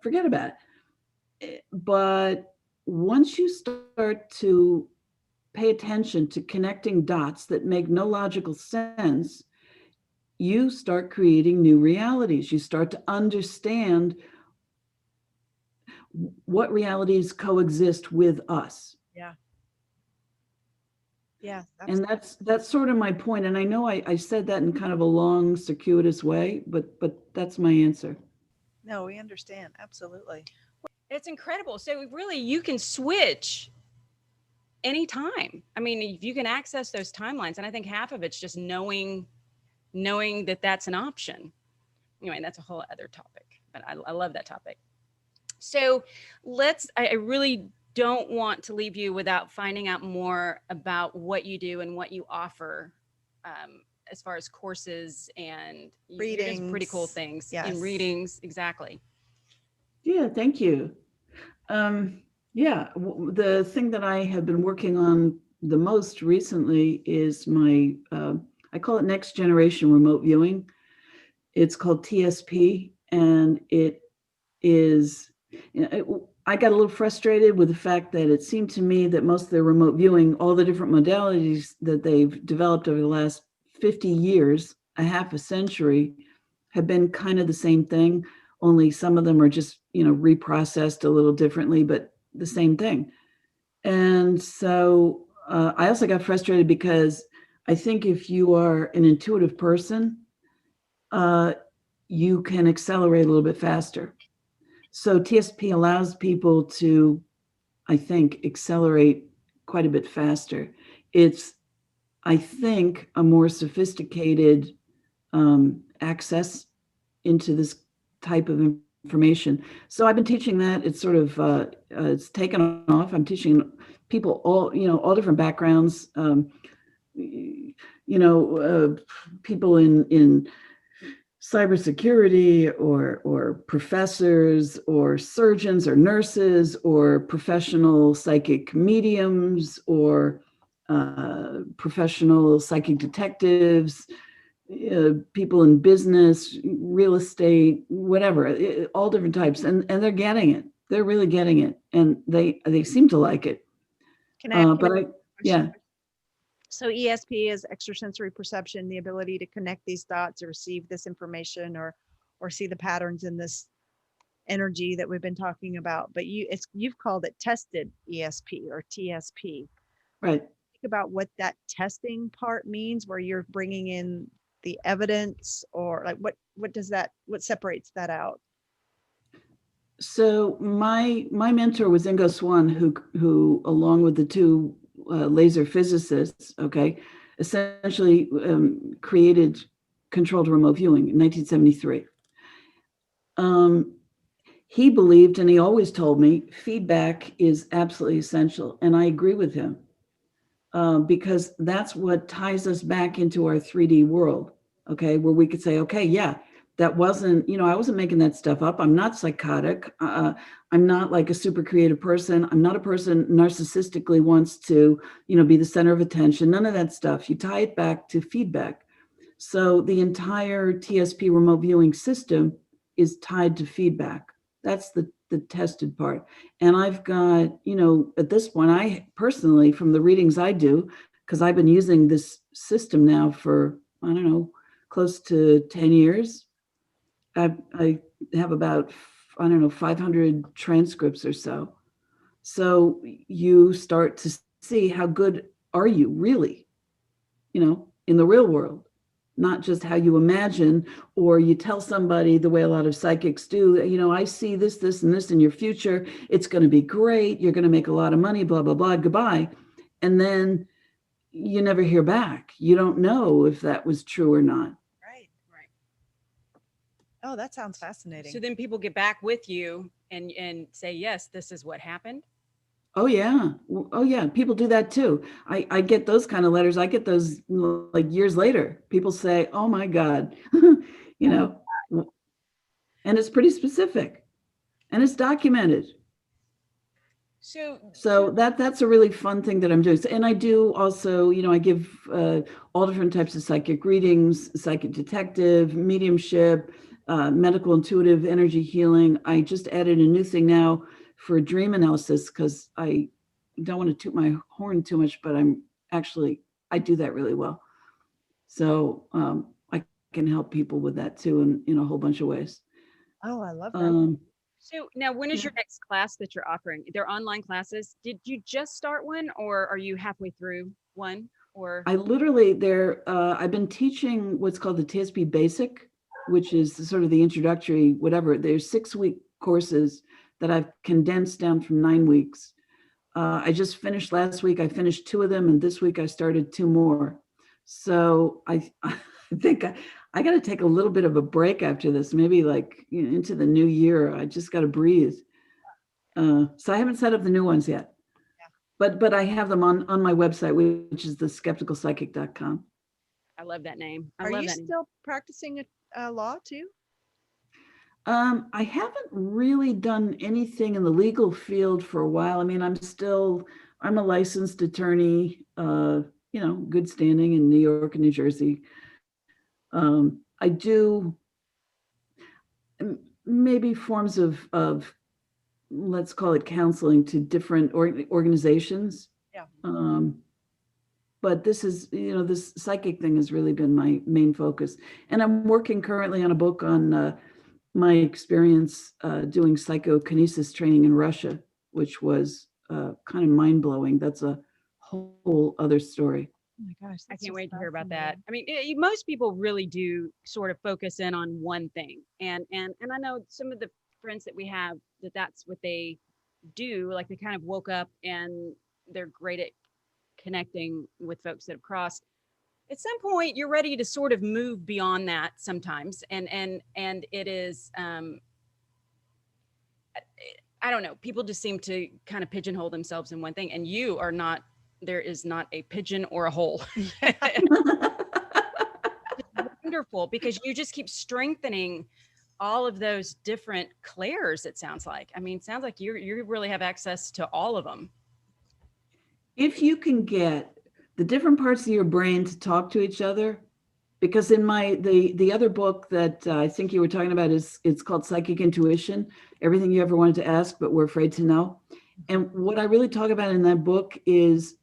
forget about it. But once you start to pay attention to connecting dots that make no logical sense, you start creating new realities. You start to understand what realities coexist with us. Yeah. Yeah. Absolutely. And that's sort of my point. And I know I said that in kind of a long, circuitous way, but that's my answer. No, we understand. Absolutely. It's incredible. So really, you can switch anytime. I mean, if you can access those timelines, and I think half of it's just knowing that that's an option. Anyway, that's a whole other topic, but I love that topic. So I really don't want to leave you without finding out more about what you do and what you offer as far as courses and readings. Pretty cool things. Yes. And readings. Exactly. Yeah, thank you. The thing that I have been working on the most recently is my, I call it next generation remote viewing. It's called TSP, and it is, I got a little frustrated with the fact that it seemed to me that most of the remote viewing, all the different modalities that they've developed over the last 50 years, a half a century, have been kind of the same thing, only some of them are just, reprocessed a little differently, but the same thing. And so I also got frustrated because I think if you are an intuitive person, you can accelerate a little bit faster. So TSP allows people to, I think, accelerate quite a bit faster. It's, I think, a more sophisticated access into this type of information. So I've been teaching that. It's sort of, it's taken off. I'm teaching people all different backgrounds, people in cybersecurity or professors or surgeons or nurses or professional psychic mediums or professional psychic detectives, people in business, real estate, whatever, all different types, and they're getting it. They're really getting it, and they seem to like it. Can I But yeah. So ESP is extrasensory perception, the ability to connect these dots or receive this information or see the patterns in this energy that we've been talking about. But you've called it tested ESP or TSP. Right. Think about what that testing part means, where you're bringing in the evidence, or like what separates that out? So my mentor was Ingo Swann, who along with the two laser physicists, okay, essentially created controlled remote viewing in 1973. He believed, and he always told me, feedback is absolutely essential, and I agree with him, because that's what ties us back into our 3D world, okay, where we could say, okay, yeah, that wasn't, I wasn't making that stuff up. I'm not psychotic. I'm not like a super creative person. I'm not a person narcissistically wants to, be the center of attention. None of that stuff. You tie it back to feedback. So the entire TSP remote viewing system is tied to feedback. That's the tested part. And I've got, at this point, I personally, from the readings I do, because I've been using this system now for, I don't know, close to 10 years. I have about, 500 transcripts or so. So you start to see how good are you really, in the real world, not just how you imagine, or you tell somebody the way a lot of psychics do, I see this, this, and this in your future. It's going to be great. You're going to make a lot of money, blah, blah, blah, goodbye. And then you never hear back. You don't know if that was true or not. Oh, that sounds fascinating. So then people get back with you and say, yes, this is what happened. Oh yeah. Oh yeah. People do that too. I get those kind of letters. I get those like years later. People say, oh my God, and it's pretty specific and it's documented. So that's a really fun thing that I'm doing. And I do also, I give all different types of psychic readings, psychic detective, mediumship, medical intuitive energy healing. I just added a new thing now for dream analysis, because I don't want to toot my horn too much, but I do that really well. So I can help people with that too in a whole bunch of ways. Oh, I love that. So now, when is your next class that you're offering? They're online classes. Did you just start one, or are you halfway through one? Or I literally I've been teaching what's called the TSP Basic, which is sort of the introductory, whatever. There's 6-week courses that I've condensed down from 9 weeks. I just finished last week. I finished 2 of them, and this week I started 2 more. So I think I got to take a little bit of a break after this, maybe like into the new year. I just got to breathe. So I haven't set up the new ones yet, but I have them on my website, which is theskepticalpsychic.com. I love that name. Are you still practicing law too? I haven't really done anything in the legal field for a while. I mean, I'm a licensed attorney, good standing in New York and New Jersey. I do maybe forms of let's call it counseling to different organizations. Yeah. But this is, this psychic thing has really been my main focus. And I'm working currently on a book on my experience doing psychokinesis training in Russia, which was kind of mind-blowing. That's a whole other story. Oh my gosh, I can't wait to hear about that. I mean, most people really do sort of focus in on one thing, and I know some of the friends that we have that's what they do. Like, they kind of woke up and they're great at connecting with folks that have crossed. At some point, you're ready to sort of move beyond that sometimes, and it is I don't know. People just seem to kind of pigeonhole themselves in one thing, and you are not. There is not a pigeon or a hole. Wonderful, because you just keep strengthening all of those different clairs. It sounds like. I mean, it sounds like you really have access to all of them. If you can get the different parts of your brain to talk to each other. Because in the other book that I think you were talking about it's called Psychic Intuition, Everything You Ever Wanted to Ask But Were Afraid to Know. And what I really talk about in that book is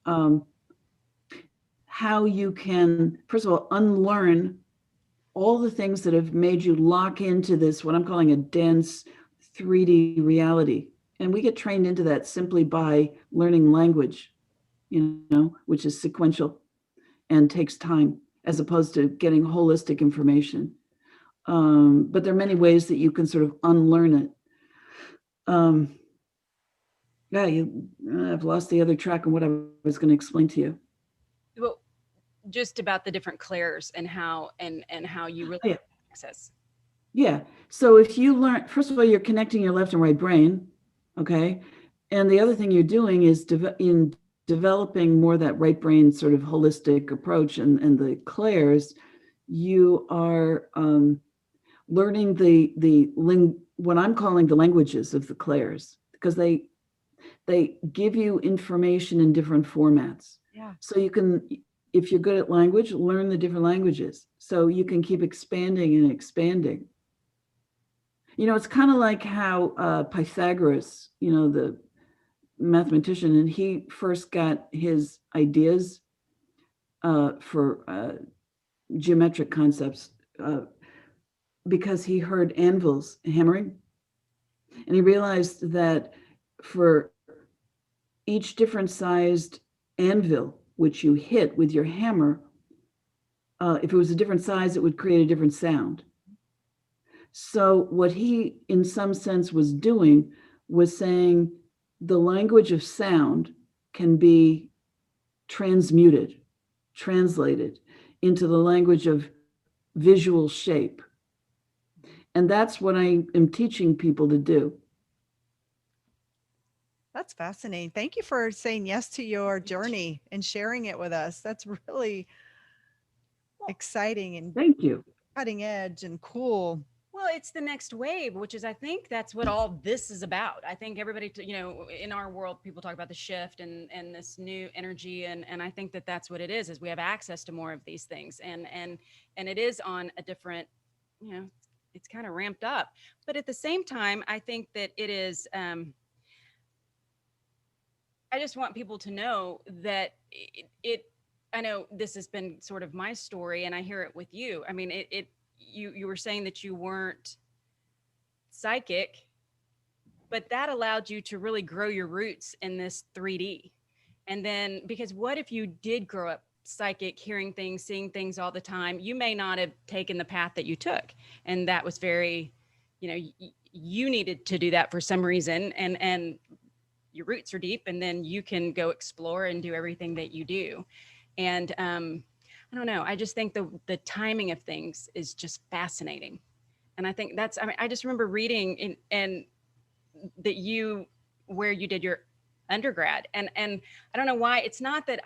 how you can, first of all, unlearn all the things that have made you lock into this, what I'm calling a dense 3D reality. And we get trained into that simply by learning language, which is sequential and takes time, as opposed to getting holistic information. But there are many ways that you can sort of unlearn it. I've lost the other track on what I was going to explain to you. Well, just about the different clairs and how you really access. Yeah. So if you learn, first of all, you're connecting your left and right brain. Okay. And the other thing you're doing is in developing more that right brain sort of holistic approach and the clairs, you are learning what I'm calling the languages of the clairs, because they give you information in different formats. Yeah. So you can, if you're good at language, learn the different languages. So you can keep expanding and expanding. It's kind of like how Pythagoras, the mathematician, and he first got his ideas for geometric concepts because he heard anvils hammering. And he realized that for each different sized anvil, which you hit with your hammer, if it was a different size, it would create a different sound. So what he, in some sense, was doing was saying the language of sound can be transmuted, translated into the language of visual shape. And that's what I am teaching people to do. That's fascinating. Thank you for saying yes to your journey and sharing it with us. That's really exciting and thank you. Cutting edge and cool. Well, it's the next wave, which is, I think that's what all this is about. I think everybody, in our world, people talk about the shift and this new energy. And I think that that's what it is we have access to more of these things. And it is on a different, it's kind of ramped up. But at the same time, I think that it is, I just want people to know that I know this has been sort of my story and I hear it with you. I mean, you were saying that you weren't psychic, but that allowed you to really grow your roots in this 3D. And then, because what if you did grow up psychic, hearing things, seeing things all the time, you may not have taken the path that you took. And that was very, you needed to do that for some reason. And your roots are deep, and then you can go explore and do everything that you do. And, I don't know. I just think the timing of things is just fascinating. And I think I just remember reading and that where you did your undergrad and I don't know why. It's not that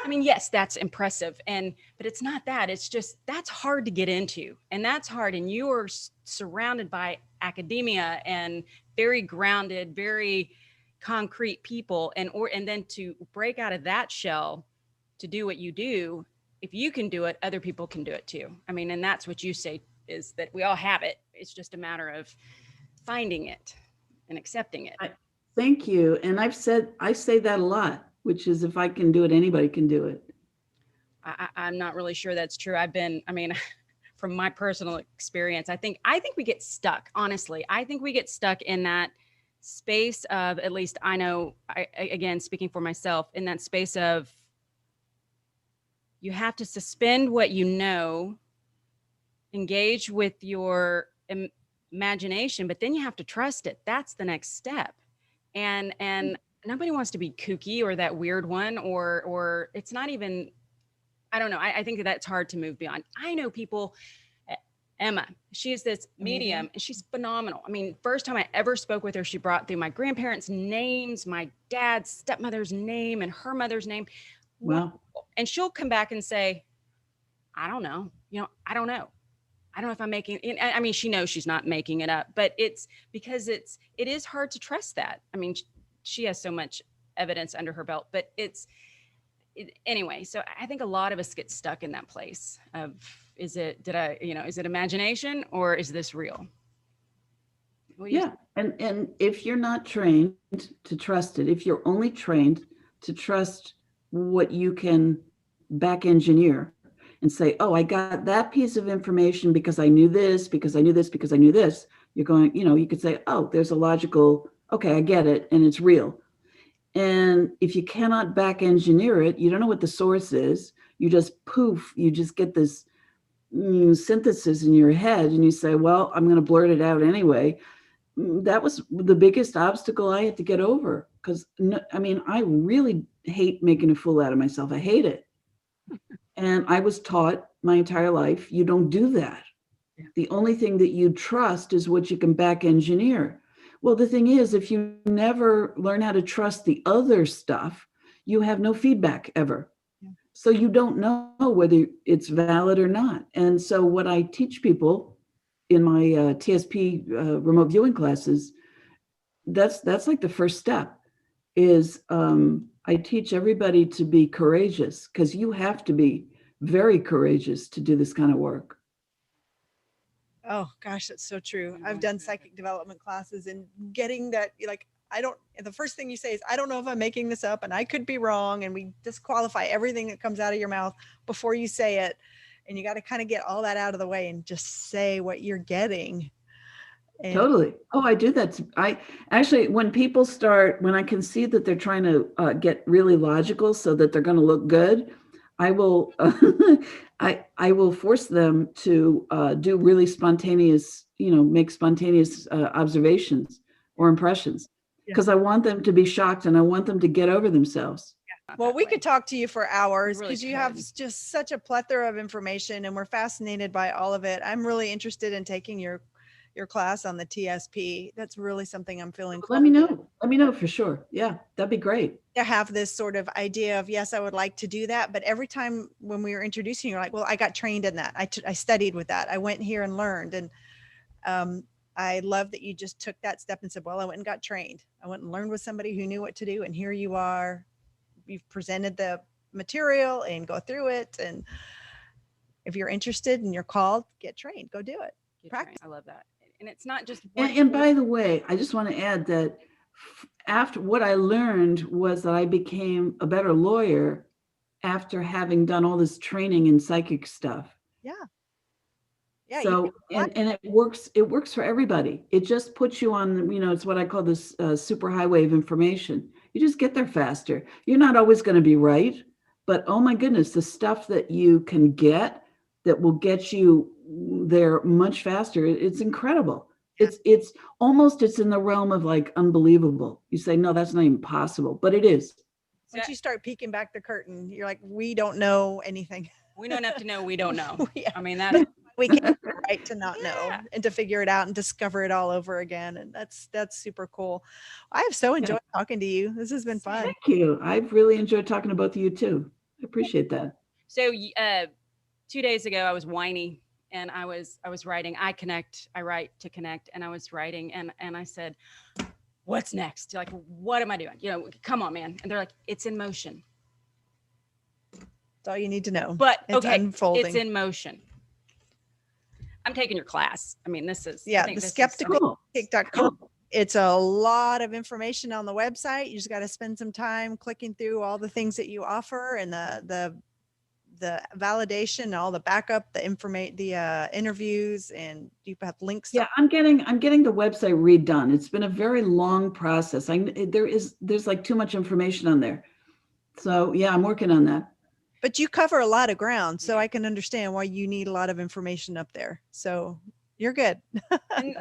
yes, that's impressive. But it's not that. It's just, that's hard to get into, and that's hard. And you are surrounded by academia and very grounded, very concrete people. And then to break out of that shell to do what you do, if you can do it, other people can do it too. I mean, and that's what you say, is that we all have it. It's just a matter of finding it and accepting it. Thank you. And I say that a lot, which is, if I can do it, anybody can do it. I'm not really sure that's true. From my personal experience, I think we get stuck, honestly. I think we get stuck in that space of, at least I know, again, speaking for myself, in that space of, you have to suspend what you know, engage with your imagination, but then you have to trust it. That's the next step. And nobody wants to be kooky or that weird one, or it's not even, I don't know. I think that's hard to move beyond. I know people, Emma, she is this medium and she's phenomenal. I mean, first time I ever spoke with her, she brought through my grandparents' names, my dad's stepmother's name and her mother's name. Wow. And she'll come back and say, I don't know. I don't know. I don't know if I'm making it. I mean, she knows she's not making it up, but it's because it is hard to trust that. I mean, she has so much evidence under her belt, but anyway, so I think a lot of us get stuck in that place of, is it imagination or is this real? Yeah. And if you're not trained to trust it, if you're only trained to trust what you can back engineer and say, oh, I got that piece of information because I knew this, because I knew this, because I knew this, you're going, you could say, oh, there's a logical, okay, I get it, and it's real. And if you cannot back engineer it, you don't know what the source is, you just poof, you just get this synthesis in your head and you say, well, I'm going to blurt it out anyway. That was the biggest obstacle I had to get over, because I really hate making a fool out of myself. I hate it. And I was taught my entire life, you don't do that. Yeah. The only thing that you trust is what you can back engineer. Well, the thing is, if you never learn how to trust the other stuff, you have no feedback ever. Yeah. So you don't know whether it's valid or not. And so what I teach people in my TSP remote viewing classes, that's like the first step is I teach everybody to be courageous, because you have to be very courageous to do this kind of work. Oh gosh, that's so true. You I've want done to- psychic development classes, and getting that, like, the first thing you say is, I don't know if I'm making this up and I could be wrong. And we disqualify everything that comes out of your mouth before you say it. And you got to kind of get all that out of the way and just say what you're getting. And Totally. Oh, I do that. I actually, when I can see that they're trying to get really logical so that they're going to look good, I will, I will force them to do really spontaneous, make spontaneous observations or impressions, because I want them to be shocked and I want them to get over themselves. well, we could talk to you for hours really because you have could. just such a plethora of information and we're fascinated by all of it. I'm really interested in taking your class on the TSP. That's really something I'm feeling. Let me know. Let me know for sure. Yeah, that'd be great. To have this sort of idea of, yes, I would like to do that. But every time when we were introducing, you're like, well, I got trained in that. I studied with that. I went here and learned. And I love that you just took that step and said, well, I went and got trained. I went and learned with somebody who knew what to do. And here you are. You've presented the material and go through it. And if you're interested and you're called, get trained, go do it. Get Practice. trained. I love that. And it's not just And by the way, I just want to add that after what I learned was that I became a better lawyer after having done all this training in psychic stuff. Yeah. Yeah. So, and it works for everybody. It just puts you on, it's what I call this super highway of information. You just get there faster. You're not always going to be right, but oh my goodness, the stuff that you can get that will get you there much faster. It's incredible. It's almost, it's in the realm of like unbelievable. You say, no, that's not even possible, but it is. Once you start peeking back the curtain, you're like, we don't know anything. We know enough to know we don't know. Yeah. I mean, that We can't have the right to not know Yeah. and to figure it out and discover it all over again. And that's super cool. I have so enjoyed talking to you. This has been fun. Thank you. I've really enjoyed talking to both of you too. I appreciate that. So 2 days ago, I was whiny and I was writing. I write to connect, and I was writing, and I said, "What's next? Like, what am I doing? Come on, man!" And they're like, "It's in motion." That's all you need to know. But It's okay, unfolding. it's in motion. I'm taking your class. I mean, this is Yeah, I think the this is skeptical Cool. kick.com. It's a lot of information on the website. You just got to spend some time clicking through all the things that you offer and the validation, all the backup, the interviews, and you have links. Yeah, I'm getting the website redone. It's been a very long process. There's like too much information on there. So yeah, I'm working on that. But you cover a lot of ground, so I can understand why you need a lot of information up there. So you're good. and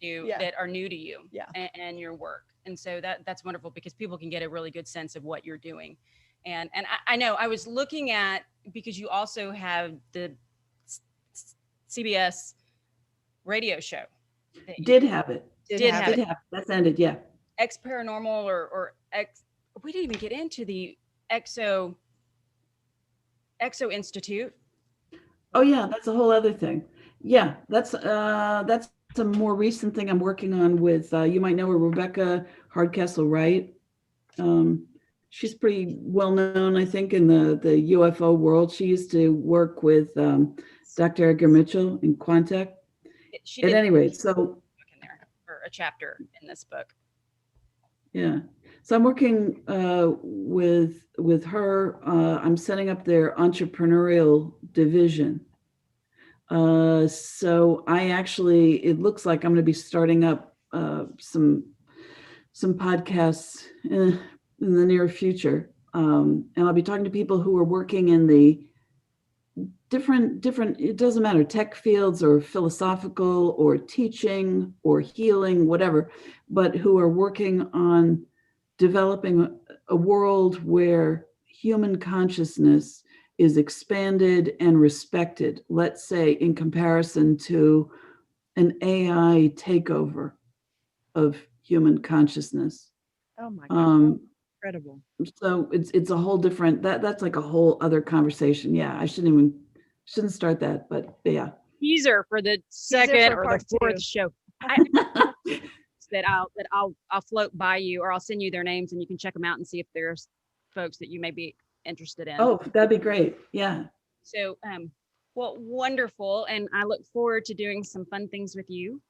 to Yeah. that are new to you, Yeah. and your work. And so that's wonderful, because people can get a really good sense of what you're doing. And I know I was looking at, because you also have the CBS radio show. Did have it. Did have it. That's ended. Yeah. X Paranormal or X. We didn't even get into the Exo Institute. Oh yeah, that's a whole other thing. Yeah, that's a more recent thing I'm working on with. You might know her, Rebecca Hardcastle, Wright. she's pretty well known, I think, in the UFO world. She used to work with Dr. Edgar Mitchell in Quantic. She At did any rate, book so in there, or a chapter in this book. yeah. So I'm working with her. I'm setting up their entrepreneurial division. So I actually, it looks like I'm going to be starting up some podcasts in the near future. And I'll be talking to people who are working in the different, it doesn't matter, tech fields or philosophical or teaching or healing, whatever, but who are working on developing a world where human consciousness is expanded and respected, let's say, in comparison to an AI takeover of human consciousness. Oh my God. Incredible. So it's a whole different, that's like a whole other conversation. Yeah, I shouldn't start that, but yeah. Teaser for the second for or the part fourth two. show. that I'll float by you, or I'll send you their names and you can check them out and see if there's folks that you may be interested in. Oh, that'd be great. Yeah. So, well, wonderful. And I look forward to doing some fun things with you.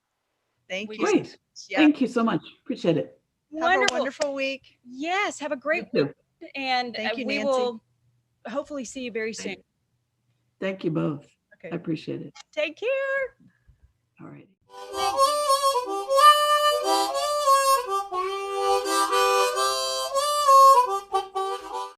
Thank you. Great. Yeah. Thank you so much. Appreciate it. Have a wonderful week. Yes. Have a great You week. too. And Thank you, we Nancy. will hopefully see you very soon. Thank you both. Okay. I appreciate it. Take care. All right.